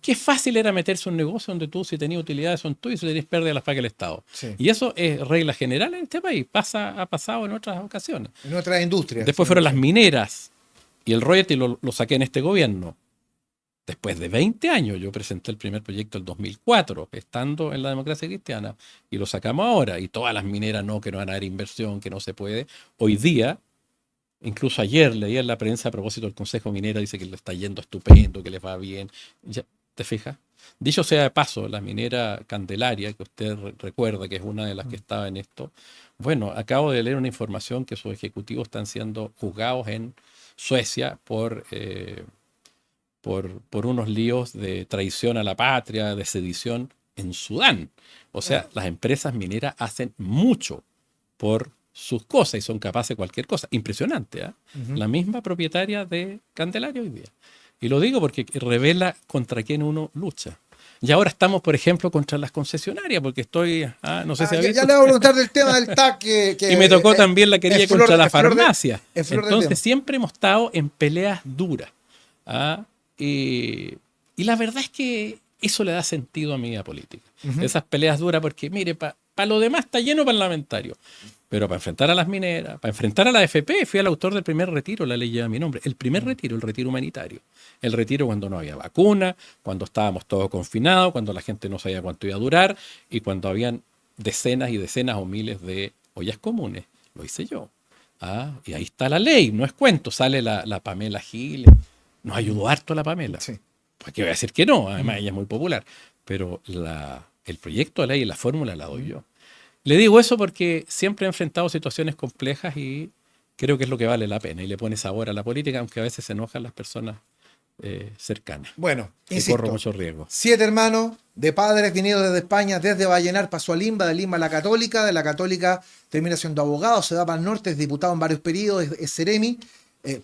Qué fácil era meterse en un negocio donde tú, si tenías utilidades, son tuyas y si tenías pérdidas, las paga el Estado. Sí. Y eso es regla general en este país, ha pasado en otras ocasiones. En otras industrias. Después fueron las mineras y el royalty lo saqué en este gobierno. Después de 20 años, yo presenté el primer proyecto el 2004, estando en la democracia cristiana, y lo sacamos ahora. Y todas las mineras, no, que no van a haber inversión, que no se puede. Hoy día, incluso ayer leí en la prensa a propósito del Consejo Minero, dice que le está yendo estupendo, que les va bien. Ya, ¿te fijas? Dicho sea de paso, la minera Candelaria, que usted recuerda que es una de las que estaba en esto, bueno, acabo de leer una información que sus ejecutivos están siendo juzgados en Suecia por unos líos de traición a la patria, de sedición en Sudán. O sea, las empresas mineras hacen mucho por sus cosas y son capaces de cualquier cosa. Impresionante, ¿eh? La misma propietaria de Candelaria hoy día. Y lo digo porque revela contra quién uno lucha. Y ahora estamos, por ejemplo, contra las concesionarias, porque no sé si ha visto. Ya le voy a preguntar del tema del TAC. Y me tocó también la querella contra la farmacia. Entonces, siempre hemos estado en peleas duras. Y la verdad es que eso le da sentido a mi vida política. Esas peleas duras, porque mire, para lo demás está lleno parlamentario. Pero para enfrentar a las mineras, para enfrentar a la AFP, fui el autor del primer retiro, la ley lleva mi nombre. El primer retiro, el retiro humanitario. El retiro cuando no había vacuna, cuando estábamos todos confinados, cuando la gente no sabía cuánto iba a durar y cuando habían decenas y decenas o miles de ollas comunes. Lo hice yo. Y ahí está la ley, no es cuento. Sale la Pamela Gil. Nos ayudó harto la Pamela. Sí. ¿Para qué voy a decir que no? Además, ella es muy popular. Pero el proyecto de ley y la fórmula la doy yo. Le digo eso porque siempre he enfrentado situaciones complejas y creo que es lo que vale la pena y le pone sabor a la política, aunque a veces se enojan las personas cercanas. Bueno, insisto, corro mucho riesgo. 7 hermanos de padres vinidos desde España, desde Vallenar pasó a Limba, de Limba a la Católica, de la Católica termina siendo abogado, se va para el norte, es diputado en varios periodos, es seremi,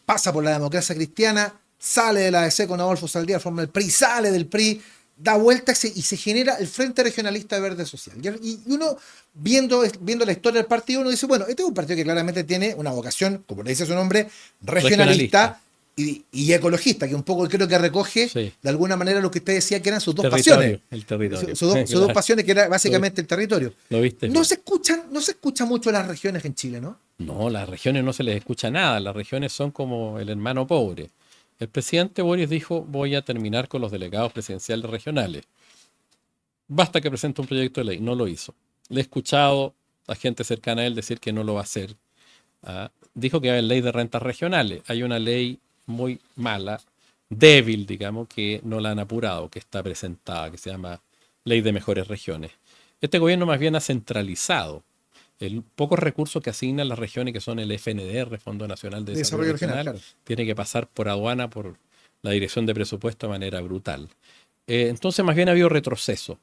pasa por la democracia cristiana, sale de la ADC con Adolfo Saldívar, forma el PRI, sale del PRI, da vuelta y se genera el Frente Regionalista Verde Social. Y uno, viendo la historia del partido, uno dice, bueno, este es un partido que claramente tiene una vocación, como le dice su nombre, regionalista. Y ecologista, que un poco creo que recoge de alguna manera lo que usted decía que eran sus dos pasiones. El territorio. Sus dos pasiones, que era básicamente el territorio. ¿Lo viste? No se escucha mucho las regiones en Chile, ¿no? No, las regiones no se les escucha nada. Las regiones son como el hermano pobre. El presidente Boris dijo, voy a terminar con los delegados presidenciales regionales. Basta que presente un proyecto de ley. No lo hizo. Le he escuchado a gente cercana a él decir que no lo va a hacer. Dijo que hay ley de rentas regionales. Hay una ley muy mala, débil, digamos, que no la han apurado, que está presentada, que se llama Ley de Mejores Regiones. Este gobierno más bien ha centralizado el pocos recursos que asignan las regiones, que son el FNDR, Fondo Nacional de Desarrollo Regional, claro. Tiene que pasar por aduana, por la Dirección de Presupuesto de manera brutal. Entonces más bien ha habido retroceso.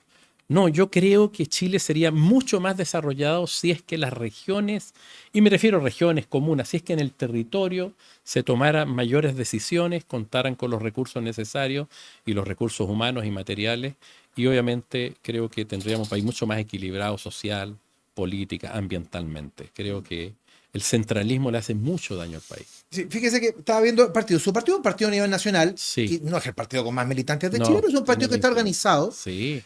No, yo creo que Chile sería mucho más desarrollado si es que las regiones, y me refiero a regiones, comunas, si es que en el territorio se tomaran mayores decisiones, contaran con los recursos necesarios y los recursos humanos y materiales, y obviamente creo que tendríamos un país mucho más equilibrado social, política, ambientalmente. Creo que el centralismo le hace mucho daño al país. Sí, fíjese que estaba viendo el partido. Su partido es un partido a nivel nacional. Sí. No es el partido con más militantes de Chile, pero es un partido que está organizado. Sí.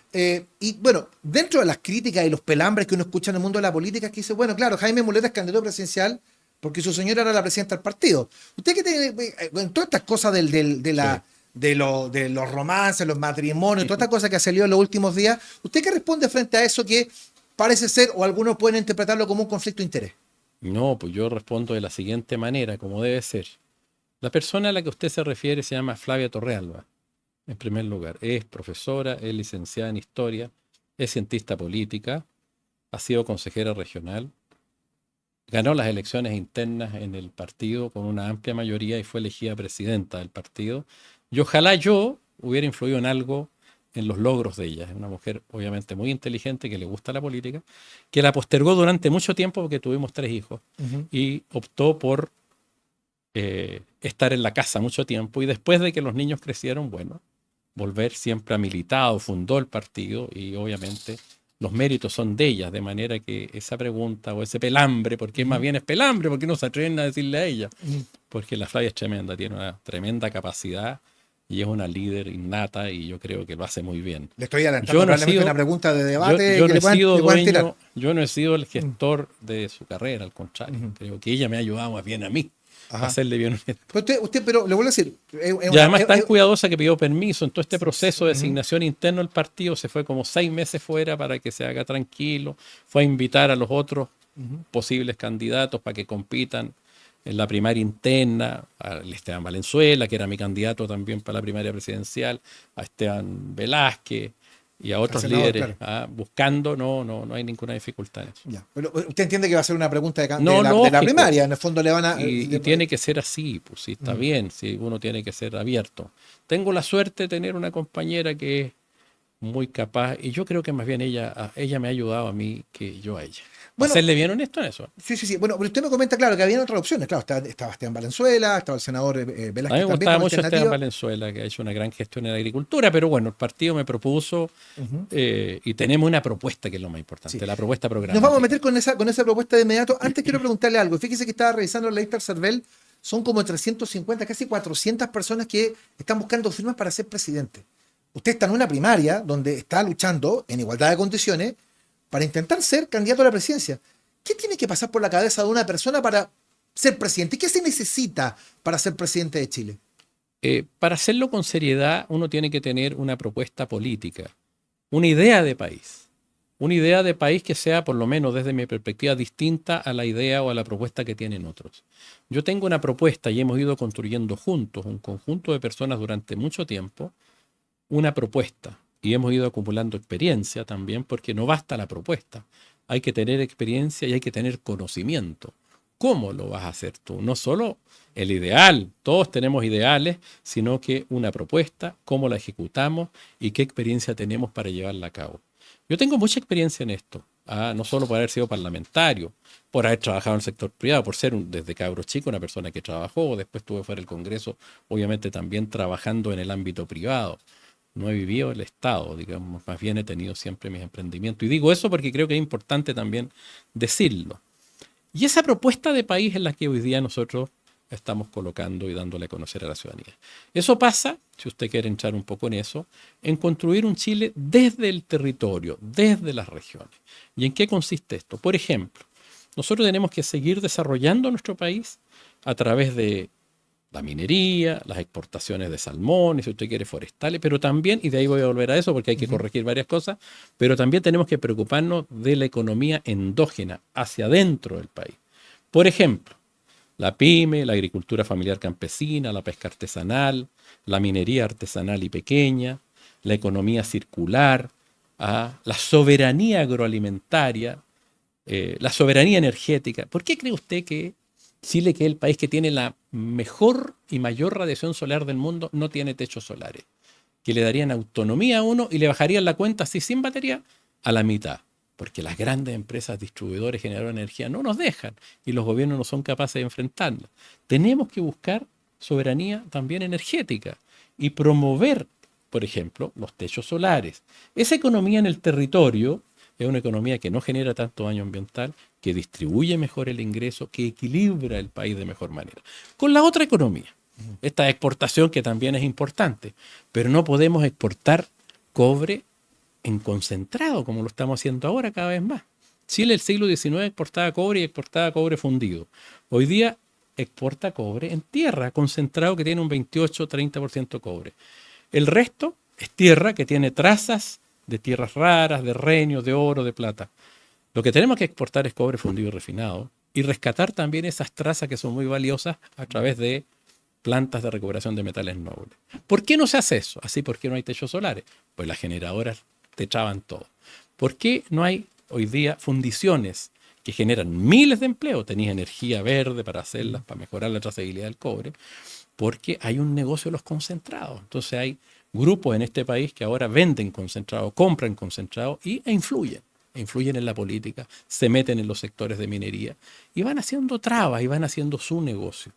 Y bueno, dentro de las críticas y los pelambres que uno escucha en el mundo de la política, que dice, bueno, claro, Jaime Muleta es candidato presidencial porque su señora era la presidenta del partido. Usted que tiene, en todas estas cosas de los romances, los matrimonios, todas estas cosas que ha salido en los últimos días, ¿usted qué responde frente a eso que parece ser, o algunos pueden interpretarlo como un conflicto de interés? No, pues yo respondo de la siguiente manera, como debe ser. La persona a la que usted se refiere se llama Flavia Torrealba, en primer lugar. Es profesora, es licenciada en Historia, es cientista política, ha sido consejera regional, ganó las elecciones internas en el partido con una amplia mayoría y fue elegida presidenta del partido. Y ojalá yo hubiera influido en algo en los logros de ella. Es una mujer obviamente muy inteligente, que le gusta la política, que la postergó durante mucho tiempo porque tuvimos 3 hijos y optó por estar en la casa mucho tiempo, y después de que los niños crecieron, bueno, volver. Siempre ha militado, fundó el partido y obviamente los méritos son de ella, de manera que esa pregunta o ese pelambre, porque más bien es pelambre, porque no se atreven a decirle a ella, porque la Flavia es tremenda, tiene una tremenda capacidad y es una líder innata y yo creo que lo hace muy bien. Le estoy adelantando probablemente una pregunta de debate yo que no he sido puedan tirar. yo no he sido el gestor de su carrera, al contrario, creo que ella me ha ayudado más bien a mí. A hacerle bien pero pero le vuelvo a decir. Y además tan cuidadosa que pidió permiso en todo este proceso de designación interno del partido. Se fue como 6 meses fuera para que se haga tranquilo. Fue a invitar a los otros posibles candidatos para que compitan en la primaria interna, a Esteban Valenzuela, que era mi candidato también para la primaria presidencial, a Esteban Velázquez y a otros líderes, claro. Buscando, no hay ninguna dificultad en eso. Ya. Pero usted entiende que va a ser una pregunta de la primaria, en el fondo le van a... Y tiene que ser así, pues sí, está bien, sí, uno tiene que ser abierto. Tengo la suerte de tener una compañera que es muy capaz, y yo creo que más bien ella me ha ayudado a mí que yo a ella. Bueno, hacerle bien honesto en eso. Sí. Bueno, pero usted me comenta, claro, que había otras opciones. Claro, estaba Esteban Valenzuela, estaba el senador Velázquez. A mí me gustaba mucho Esteban Valenzuela, que ha hecho una gran gestión en la agricultura, pero bueno, el partido me propuso y tenemos una propuesta que es lo más importante, la propuesta programática. Nos vamos a meter con esa propuesta de inmediato. Antes quiero preguntarle algo. Fíjese que estaba revisando la lista CERVEL, son como 350, casi 400 personas que están buscando firmas para ser presidente. Usted está en una primaria donde está luchando en igualdad de condiciones para intentar ser candidato a la presidencia. ¿Qué tiene que pasar por la cabeza de una persona para ser presidente? ¿Qué se necesita para ser presidente de Chile? Para hacerlo con seriedad, uno tiene que tener una propuesta política, una idea de país. Una idea de país que sea, por lo menos desde mi perspectiva, distinta a la idea o a la propuesta que tienen otros. Yo tengo una propuesta y hemos ido construyendo juntos, un conjunto de personas durante mucho tiempo, una propuesta. Y hemos ido acumulando experiencia también, porque no basta la propuesta. Hay que tener experiencia y hay que tener conocimiento. ¿Cómo lo vas a hacer tú? No solo el ideal, todos tenemos ideales, sino que una propuesta, cómo la ejecutamos y qué experiencia tenemos para llevarla a cabo. Yo tengo mucha experiencia en esto, no solo por haber sido parlamentario, por haber trabajado en el sector privado, por ser desde cabro chico una persona que trabajó, después estuve fuera del Congreso, obviamente también trabajando en el ámbito privado. No he vivido el Estado, digamos, más bien he tenido siempre mis emprendimientos. Y digo eso porque creo que es importante también decirlo. Y esa propuesta de país es la que hoy día nosotros estamos colocando y dándole a conocer a la ciudadanía. Eso pasa, si usted quiere entrar un poco en eso, en construir un Chile desde el territorio, desde las regiones. ¿Y en qué consiste esto? Por ejemplo, nosotros tenemos que seguir desarrollando nuestro país a través de la minería, las exportaciones de salmón, si usted quiere, forestales, pero también, y de ahí voy a volver a eso porque hay que corregir varias cosas, pero también tenemos que preocuparnos de la economía endógena, hacia adentro del país. Por ejemplo, la pyme, la agricultura familiar campesina, la pesca artesanal, la minería artesanal y pequeña, la economía circular, la soberanía agroalimentaria, la soberanía energética. ¿Por qué cree usted que Chile, que es el país que tiene la mejor y mayor radiación solar del mundo, no tiene techos solares? Que le darían autonomía a uno y le bajarían la cuenta, así sin batería, a la mitad. Porque las grandes empresas distribuidores, generadores de energía no nos dejan y los gobiernos no son capaces de enfrentarla. Tenemos que buscar soberanía también energética y promover, por ejemplo, los techos solares. Esa economía en el territorio es una economía que no genera tanto daño ambiental, que distribuye mejor el ingreso, que equilibra el país de mejor manera. Con la otra economía, esta exportación que también es importante, pero no podemos exportar cobre en concentrado como lo estamos haciendo ahora cada vez más. Chile el siglo XIX exportaba cobre y exportaba cobre fundido. Hoy día exporta cobre en tierra, concentrado, que tiene un 28-30% cobre. El resto es tierra que tiene trazas de tierras raras, de renio, de oro, de plata. Lo que tenemos que exportar es cobre fundido y refinado y rescatar también esas trazas que son muy valiosas a través de plantas de recuperación de metales nobles. ¿Por qué no se hace eso? Así, ¿por qué no hay techos solares? Pues las generadoras te traban todo. ¿Por qué no hay hoy día fundiciones que generan miles de empleos? Tenéis energía verde para hacerlas, para mejorar la trazabilidad del cobre, porque hay un negocio de los concentrados. Entonces hay grupos en este país que ahora venden concentrados, compran concentrados e influyen en la política, se meten en los sectores de minería y van haciendo trabas y van haciendo su negocio.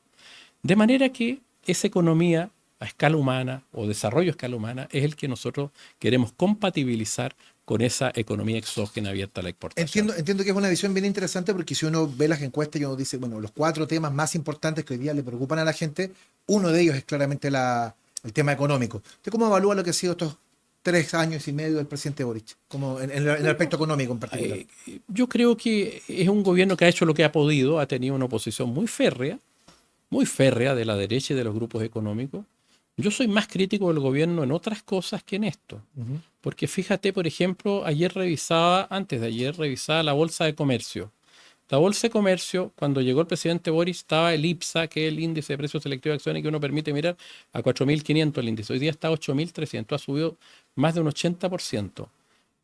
De manera que esa economía a escala humana o desarrollo a escala humana es el que nosotros queremos compatibilizar con esa economía exógena abierta a la exportación. Entiendo que es una visión bien interesante porque si uno ve las encuestas y uno dice, bueno, los 4 temas más importantes que hoy día le preocupan a la gente, uno de ellos es claramente el tema económico. ¿Usted cómo evalúa lo que ha sido estos 3 años y medio del presidente Boric, como en el aspecto económico en particular? Yo creo que es un gobierno que ha hecho lo que ha podido, ha tenido una oposición muy férrea de la derecha y de los grupos económicos. Yo soy más crítico del gobierno en otras cosas que en esto. Porque fíjate, por ejemplo, antes de ayer revisaba la Bolsa de Comercio. La Bolsa de Comercio, cuando llegó el presidente Boris, estaba el IPSA, que es el índice de precios selectivos de acciones que uno permite mirar, a 4.500 el índice. Hoy día está a 8.300, ha subido más de un 80%.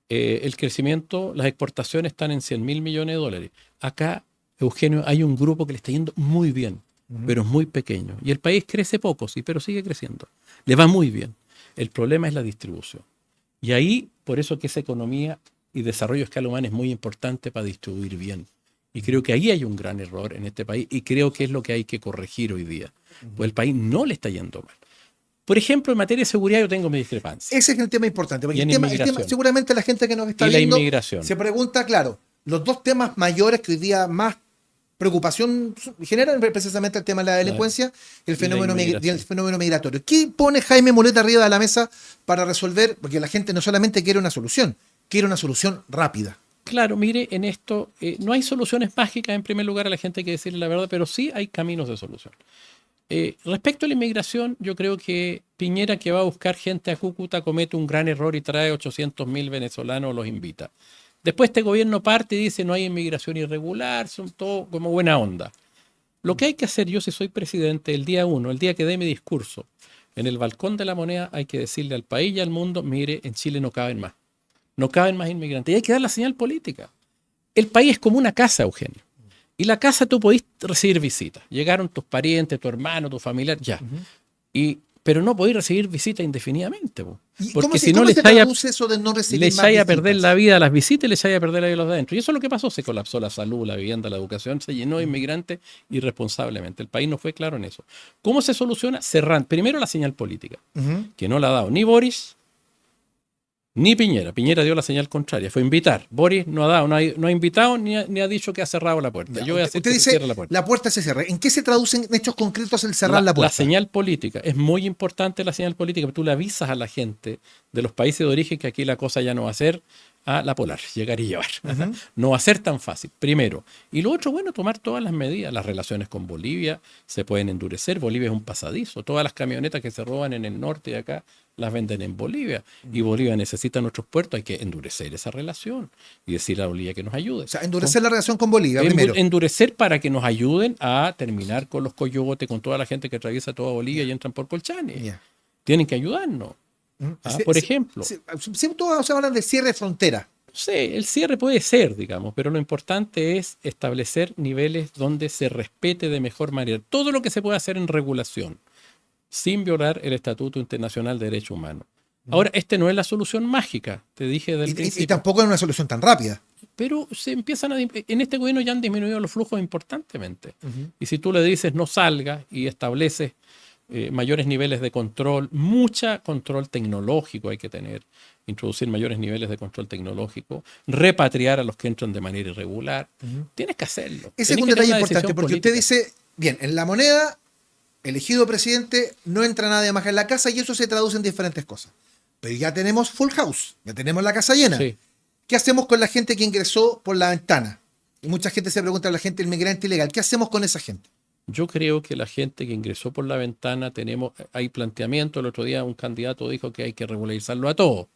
El crecimiento, las exportaciones están en 100.000 millones de dólares. Acá, Eugenio, hay un grupo que le está yendo muy bien, pero es muy pequeño. Y el país crece poco, sí, pero sigue creciendo. Le va muy bien. El problema es la distribución. Y ahí, por eso que esa economía y desarrollo a escala humana es muy importante para distribuir bien. Y creo que ahí hay un gran error en este país y creo que es lo que hay que corregir hoy día. Pues el país no le está yendo mal. Por ejemplo, en materia de seguridad yo tengo mi discrepancia. Ese es el tema importante. Porque Y en inmigración. seguramente la gente que nos está Y la viendo inmigración. se pregunta, claro, los 2 temas mayores que hoy día más preocupación generan precisamente el tema de la delincuencia y el fenómeno migratorio. ¿Qué pone Jaime Mulet arriba de la mesa para resolver? Porque la gente no solamente quiere una solución rápida. Claro, mire, en esto no hay soluciones mágicas. En primer lugar, a la gente hay que decirle la verdad, pero sí hay caminos de solución. Respecto a la inmigración, yo creo que Piñera, que va a buscar gente a Cúcuta, comete un gran error y trae 800.000 venezolanos, los invita. Después este gobierno parte y dice no hay inmigración irregular, son todo como buena onda. Lo que hay que hacer, yo si soy presidente, el día 1, el día que dé mi discurso, en el balcón de la Moneda, hay que decirle al país y al mundo, mire, en Chile no caben más. No caben más inmigrantes. Y hay que dar la señal política. El país es como una casa, Eugenio. Y la casa tú podés recibir visitas. Llegaron tus parientes, tu hermano, tu familiar, ya. Pero no podés recibir visitas indefinidamente. Porque si no, ¿Cómo se traduce eso de no recibir les más vaya a visitas? perder la vida a las visitas y les vaya a perder la vida a los de adentro. Y eso es lo que pasó. Se colapsó la salud, la vivienda, la educación. Se llenó de inmigrantes irresponsablemente. El país no fue claro en eso. ¿Cómo se soluciona? Cerrando. Primero la señal política, que no la ha dado ni Boris ni Piñera. Piñera dio la señal contraria, fue invitar. Boris no ha dado, no ha invitado ni ha dicho que ha cerrado la puerta. Ya, Yo voy a decir usted que dice se cierra la puerta. la puerta se cierra. ¿En qué se traducen hechos concretos el cerrar la puerta? La señal política. Es muy importante la señal política, porque tú le avisas a la gente de los países de origen que aquí la cosa ya no va a ser a la polar, llegar y llevar. No va a ser tan fácil, primero. Y lo otro, bueno, tomar todas las medidas. Las relaciones con Bolivia se pueden endurecer. Bolivia es un pasadizo. Todas las camionetas que se roban en el norte de acá las venden en Bolivia. Y Bolivia necesita nuestros puertos. Hay que endurecer esa relación y decirle a Bolivia que nos ayude. O sea, endurecer la relación con Bolivia primero. Endurecer para que nos ayuden a terminar con los coyotes, con toda la gente que atraviesa toda Bolivia y entran por Colchane. Tienen que ayudarnos. Por ejemplo. Todos hablan de cierre de frontera. Sí, el cierre puede ser, digamos, pero lo importante es establecer niveles donde se respete de mejor manera todo lo que se puede hacer en regulación, sin violar el Estatuto Internacional de Derechos Humanos. Ahora, no es la solución mágica, te dije del principio. Y tampoco es una solución tan rápida. Pero en este gobierno ya han disminuido los flujos importantemente. Y si tú le dices no salga y estableces mayores niveles de control, mucha control tecnológico hay que tener, introducir mayores niveles de control tecnológico, repatriar a los que entran de manera irregular. Tienes que hacerlo. Ese es un detalle importante, porque usted dice, bien, en la Moneda, elegido presidente, no entra nadie más en la casa y eso se traduce en diferentes cosas. Pero ya tenemos full house, ya tenemos la casa llena. Sí. ¿Qué hacemos con la gente que ingresó por la ventana? Y mucha gente se pregunta, la gente inmigrante ilegal, ¿qué hacemos con esa gente? Yo creo que la gente que ingresó por la ventana, hay planteamiento. El otro día un candidato dijo que hay que regularizarlo a todos.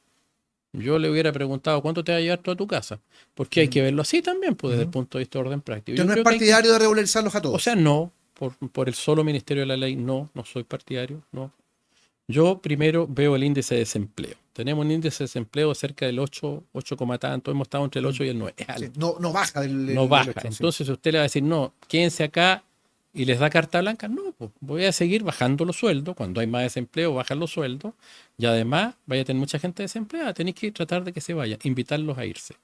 Yo le hubiera preguntado, ¿cuánto te va a llevar tú a tu casa? Porque hay que verlo así también, pues, desde el punto de vista de orden práctico. ¿Usted no es partidario de regularizarlos a todos? O sea, no, por el solo Ministerio de la Ley, no soy partidario, no. Yo primero veo el índice de desempleo. Tenemos un índice de desempleo de cerca del 8 tanto, hemos estado entre el 8 y el 9. Es alto. Sí, no baja No baja. Entonces, si usted le va a decir, no, quédense acá y les da carta blanca, no, pues voy a seguir bajando los sueldos. Cuando hay más desempleo, bajan los sueldos. Y además, vaya a tener mucha gente desempleada. Tenéis que tratar de que se vayan, invitarlos a irse.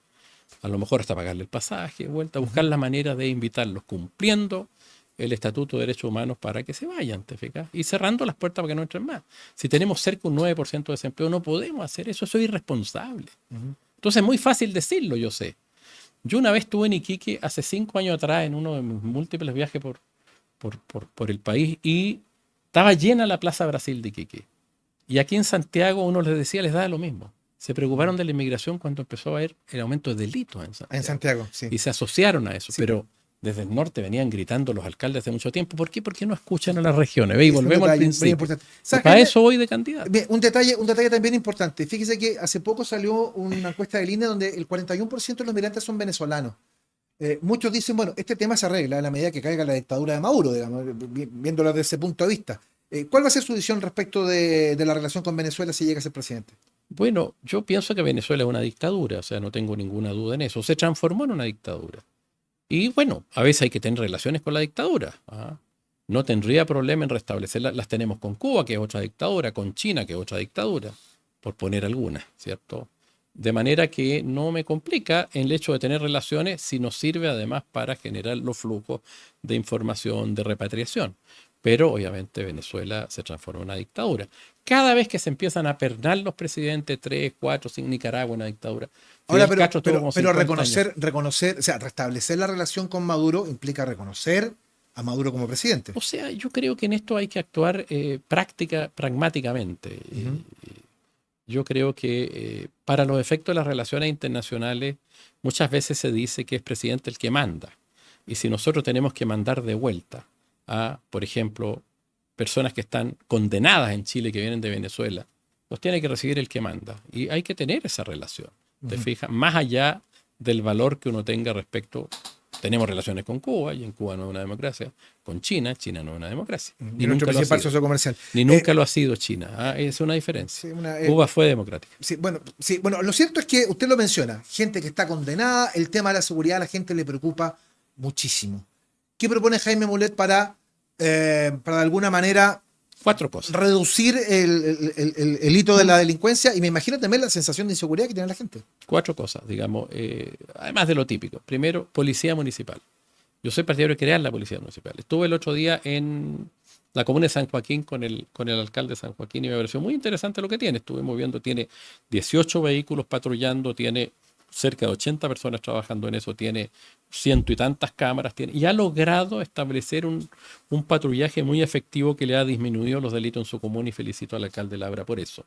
A lo mejor hasta pagarle el pasaje, vuelta, buscar la manera de invitarlos, cumpliendo el Estatuto de Derechos Humanos para que se vayan, ¿te fijas? Y cerrando las puertas para que no entren más. Si tenemos cerca de un 9% de desempleo, no podemos hacer eso, eso es irresponsable. Entonces es muy fácil decirlo, yo sé. Yo una vez estuve en Iquique hace 5 años atrás en uno de mis múltiples viajes por el país y estaba llena la Plaza Brasil de Iquique. Y aquí en Santiago uno les decía, les da lo mismo. Se preocuparon de la inmigración cuando empezó a haber el aumento de delitos en Santiago. En Santiago, sí. Y se asociaron a eso, Sí. Pero desde el norte venían gritando los alcaldes hace mucho tiempo. ¿Por qué? Porque no escuchan a las regiones. ¿Ve? Y volvemos al principio. Para eso voy de candidato. Bien, un detalle también importante. Fíjese que hace poco salió una encuesta de línea donde el 41% de los migrantes son venezolanos. Muchos dicen, bueno, este tema se arregla a la medida que caiga la dictadura de Maduro, digamos, viéndolo desde ese punto de vista. ¿Cuál va a ser su visión respecto de la relación con Venezuela si llega a ser presidente? Bueno, yo pienso que Venezuela es una dictadura, o sea, no tengo ninguna duda en eso. Se transformó en una dictadura. Y bueno, a veces hay que tener relaciones con la dictadura. No tendría problema en restablecerlas. Las tenemos con Cuba, que es otra dictadura, con China, que es otra dictadura, por poner algunas, ¿cierto? De manera que no me complica el hecho de tener relaciones si nos sirve además para generar los flujos de información, de repatriación. Pero obviamente Venezuela se transformó en una dictadura. Cada vez que se empiezan a pernar los presidentes, 3, 4, 5, Nicaragua, una dictadura. Ahora, pero reconocer, o sea, restablecer la relación con Maduro implica reconocer a Maduro como presidente. O sea, yo creo que en esto hay que actuar pragmáticamente. Yo creo que para los efectos de las relaciones internacionales muchas veces se dice que es presidente el que manda. Y si nosotros tenemos que mandar de vuelta a, por ejemplo, personas que están condenadas en Chile que vienen de Venezuela, los tiene que recibir el que manda. Y hay que tener esa relación, ¿te fijas? Más allá del valor que uno tenga respecto. Tenemos relaciones con Cuba, y en Cuba no es una democracia. Con China, China no es una democracia. Ni nunca lo ha sido. Socio comercial. Ni nunca lo ha sido China. Es una diferencia. Cuba fue democrática. Bueno, lo cierto es que usted lo menciona. Gente que está condenada, el tema de la seguridad a la gente le preocupa muchísimo. ¿Qué propone Jaime Mulet para de alguna manera 4 cosas. Reducir el hito de la delincuencia y me imagino también la sensación de inseguridad que tiene la gente? 4 cosas, digamos, además de lo típico. Primero, policía municipal. Yo soy partidario de crear la policía municipal. Estuve el otro día en la comuna de San Joaquín con el alcalde de San Joaquín y me pareció muy interesante lo que tiene. Estuvimos viendo, tiene 18 vehículos patrullando, tiene cerca de 80 personas trabajando en eso, tiene 100 y tantas cámaras, y ha logrado establecer un patrullaje muy efectivo que le ha disminuido los delitos en su comuna y felicito al alcalde Labra por eso.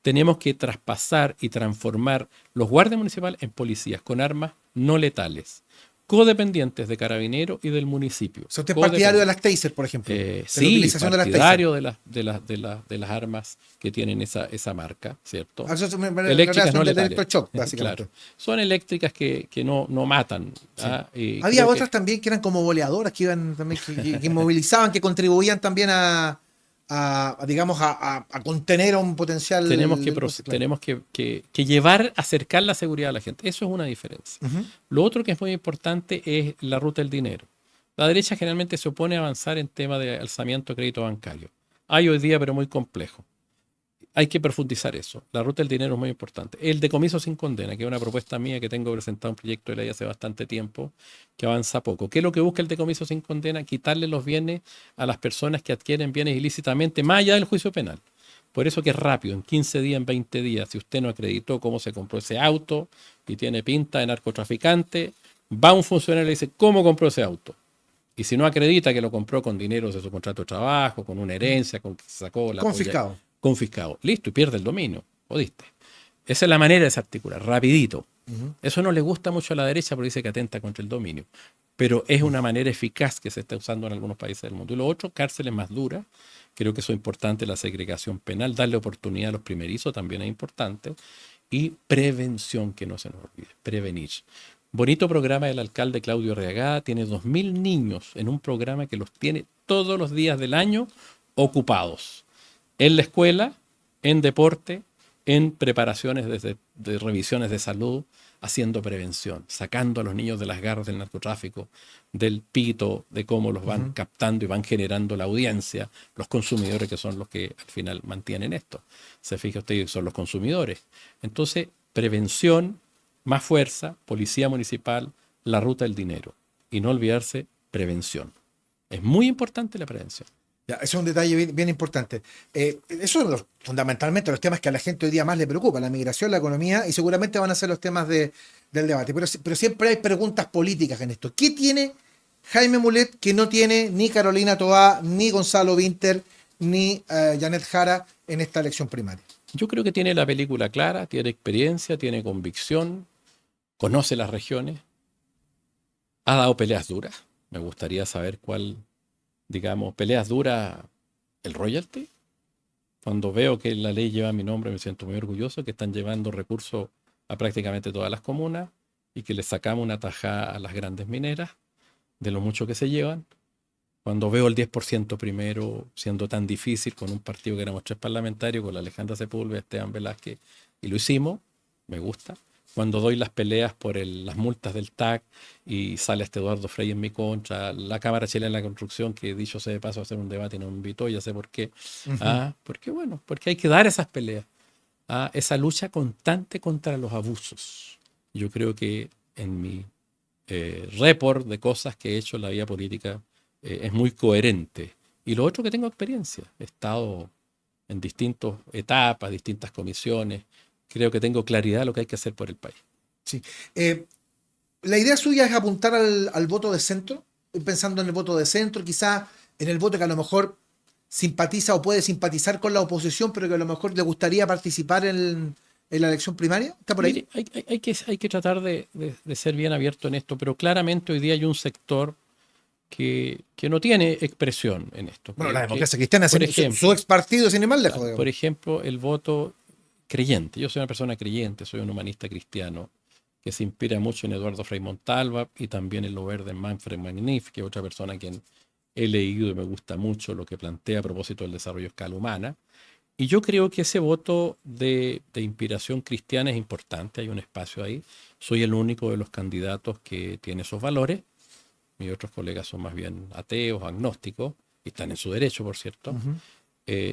Tenemos que traspasar y transformar los guardias municipales en policías con armas no letales, codependientes de Carabineros y del municipio. O sea, usted es partidario de las taser, por ejemplo. Sí, partidario de las armas que tienen esa marca, ¿cierto? Eléctricas no letales. Electroshock, básicamente. Claro. Son eléctricas que no matan. Sí. Había otras también que eran como boleadoras, que iban también, que movilizaban, que contribuían también a contener a un potencial. Tenemos que acercar la seguridad a la gente. Eso es una diferencia. Lo otro que es muy importante es la ruta del dinero. La derecha generalmente se opone a avanzar en tema de alzamiento de crédito bancario. Hay hoy día, pero muy complejo. Hay que profundizar eso. La ruta del dinero es muy importante. El decomiso sin condena, que es una propuesta mía que tengo presentado un proyecto de ley hace bastante tiempo, que avanza poco. ¿Qué es lo que busca el decomiso sin condena? Quitarle los bienes a las personas que adquieren bienes ilícitamente, más allá del juicio penal. Por eso que es rápido, en 15 días, en 20 días, si usted no acreditó cómo se compró ese auto y tiene pinta de narcotraficante, va un funcionario y le dice, ¿cómo compró ese auto? Y si no acredita que lo compró con dinero de su contrato de trabajo, con una herencia, con que se sacó la confiscado. Listo, y pierde el dominio. Jodiste. Esa es la manera de desarticular, rapidito. Eso no le gusta mucho a la derecha porque dice que atenta contra el dominio. Pero es una manera eficaz que se está usando en algunos países del mundo. Y lo otro, cárceles más duras. Creo que eso es importante, la segregación penal. Darle oportunidad a los primerizos también es importante. Y prevención, que no se nos olvide. Prevenir. Bonito programa del alcalde Claudio Reagada, tiene 2.000 niños en un programa que los tiene todos los días del año ocupados. En la escuela, en deporte, en preparaciones de revisiones de salud, haciendo prevención, sacando a los niños de las garras del narcotráfico, del pito, de cómo los van captando y van generando la audiencia, los consumidores que son los que al final mantienen esto. Se fija usted, son los consumidores. Entonces, prevención, más fuerza, policía municipal, la ruta del dinero. Y no olvidarse, prevención. Es muy importante la prevención. Ya, ese es un detalle bien importante. Eso es fundamentalmente los temas que a la gente hoy día más le preocupa, la migración, la economía, y seguramente van a ser los temas del debate. Pero siempre hay preguntas políticas en esto. ¿Qué tiene Jaime Mulet que no tiene ni Carolina Toá, ni Gonzalo Vinter, ni Janet Jara en esta elección primaria? Yo creo que tiene la película clara, tiene experiencia, tiene convicción, conoce las regiones, ha dado peleas duras. Me gustaría saber cuál, digamos, peleas duras, el royalty. Cuando veo que la ley lleva mi nombre, me siento muy orgulloso, que están llevando recursos a prácticamente todas las comunas y que le sacamos una tajada a las grandes mineras de lo mucho que se llevan. Cuando veo el 10% primero siendo tan difícil con un partido que éramos 3 parlamentarios, con la Alejandra Sepúlveda, Esteban Velázquez, y lo hicimos, me gusta. Cuando doy las peleas por las multas del TAC y sale este Eduardo Frei en mi contra, la Cámara Chilena de la Construcción, que dicho sea de paso a hacer un debate y no me invitó, ya sé por qué. Porque bueno, porque hay que dar esas peleas. Esa lucha constante contra los abusos. Yo creo que en mi report de cosas que he hecho en la vida política es muy coherente. Y lo otro, que tengo experiencia. He estado en distintas etapas, distintas comisiones. Creo que tengo claridad de lo que hay que hacer por el país. Sí. La idea suya es apuntar al voto de centro, pensando en el voto de centro, quizá en el voto que a lo mejor simpatiza o puede simpatizar con la oposición, pero que a lo mejor le gustaría participar en la elección primaria. ¿Está por ahí? Mire, hay que tratar de ser bien abierto en esto, pero claramente hoy día hay un sector que no tiene expresión en esto. Bueno, la democracia cristiana, por ejemplo, su ex partido, sin ir más lejos. Por ejemplo, el voto creyente. Yo soy una persona creyente, soy un humanista cristiano que se inspira mucho en Eduardo Frei Montalva y también en lo verde en Manfred Magnif, que es otra persona a quien he leído y me gusta mucho lo que plantea a propósito del desarrollo a escala humana. Y yo creo que ese voto de inspiración cristiana es importante, hay un espacio ahí. Soy el único de los candidatos que tiene esos valores. Mis otros colegas son más bien ateos, agnósticos, y están en su derecho, por cierto.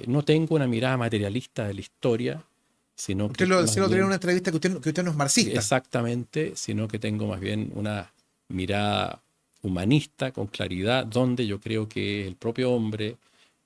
No tengo una mirada materialista de la historia, sino usted que... lo decía en una entrevista que usted no es marxista. Exactamente, sino que tengo más bien una mirada humanista, con claridad, donde yo creo que el propio hombre,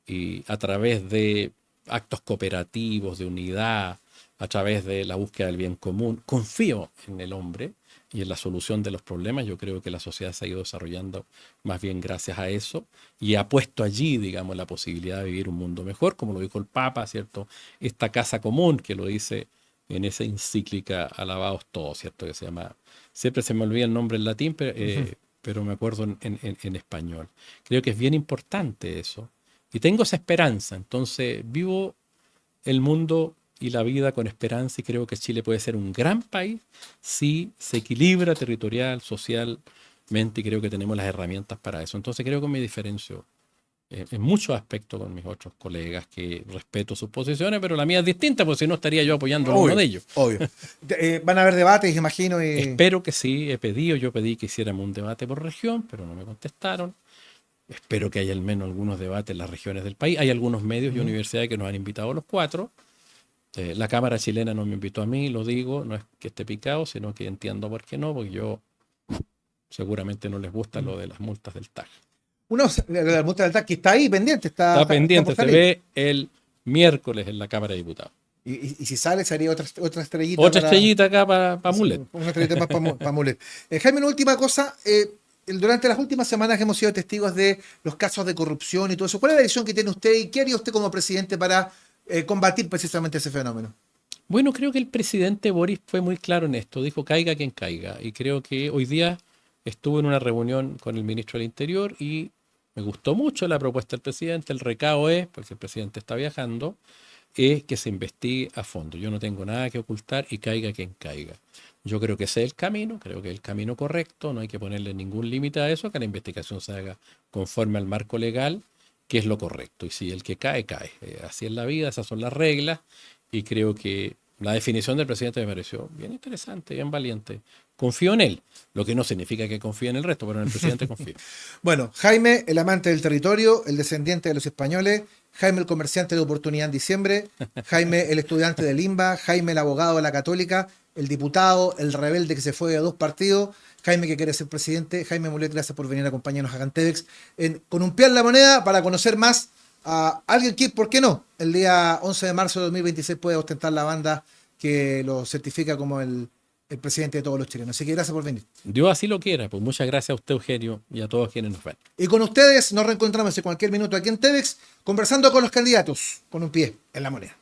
y a través de actos cooperativos, de unidad, a través de la búsqueda del bien común, confío en el hombre y en la solución de los problemas. Yo creo que la sociedad se ha ido desarrollando más bien gracias a eso y ha puesto allí, digamos, la posibilidad de vivir un mundo mejor, como lo dijo el Papa, ¿cierto? Esta casa común, que lo dice en esa encíclica Alabaos Todos, ¿cierto? Que se llama, siempre se me olvida el nombre en latín, pero me acuerdo en español. Creo que es bien importante eso. Y tengo esa esperanza, entonces vivo el mundo y la vida con esperanza y creo que Chile puede ser un gran país si se equilibra territorial, socialmente, y creo que tenemos las herramientas para eso. Entonces creo que me diferencio en muchos aspectos con mis otros colegas, que respeto sus posiciones, pero la mía es distinta, porque si no estaría yo apoyando a uno de ellos. Obvio. Van a haber debates, imagino. Espero que sí, yo pedí que hiciéramos un debate por región, pero no me contestaron. Espero que haya al menos algunos debates en las regiones del país. Hay algunos medios y universidades que nos han invitado a los 4. La Cámara Chilena no me invitó a mí, lo digo, no es que esté picado, sino que entiendo por qué no, porque yo seguramente no les gusta lo de las multas del TAG. La multa del TAG que está ahí pendiente. Está pendiente, se ve el miércoles en la Cámara de Diputados. Y si sale, sería otra estrellita. Otra estrellita acá para Mulet. Una estrellita más para Mulet. Jaime, una última cosa. Durante las últimas semanas hemos sido testigos de los casos de corrupción y todo eso. ¿Cuál es la decisión que tiene usted y qué haría usted como presidente para combatir precisamente ese fenómeno? Bueno, creo que el presidente Boris fue muy claro en esto. Dijo, caiga quien caiga. Y creo que hoy día estuve en una reunión con el ministro del Interior y me gustó mucho la propuesta del presidente. El recado es, porque el presidente está viajando, es que se investigue a fondo. Yo no tengo nada que ocultar y caiga quien caiga. Yo creo que ese es el camino, creo que es el camino correcto, no hay que ponerle ningún límite a eso, que la investigación se haga conforme al marco legal, que es lo correcto. Y si el que cae, cae. Así es la vida, esas son las reglas, y creo que la definición del presidente me pareció bien interesante, bien valiente. Confío en él, lo que no significa que confíe en el resto, pero en el presidente confío. Bueno, Jaime, el amante del territorio, el descendiente de los españoles, Jaime, el comerciante de oportunidad en diciembre, Jaime, el estudiante de Limba, Jaime, el abogado de la Católica, el diputado, el rebelde que se fue a 2 partidos, Jaime que quiere ser presidente. Jaime Mulet, gracias por venir a acompañarnos a Cantevex con un pie en la moneda para conocer más a alguien que, ¿por qué no? El día 11 de marzo de 2026 puede ostentar la banda que lo certifica como el presidente de todos los chilenos. Así que gracias por venir. Dios así lo quiera, pues muchas gracias a usted, Eugenio, y a todos quienes nos ven. Y con ustedes nos reencontramos en cualquier minuto aquí en TEVEX, conversando con los candidatos, con un pie en la moneda.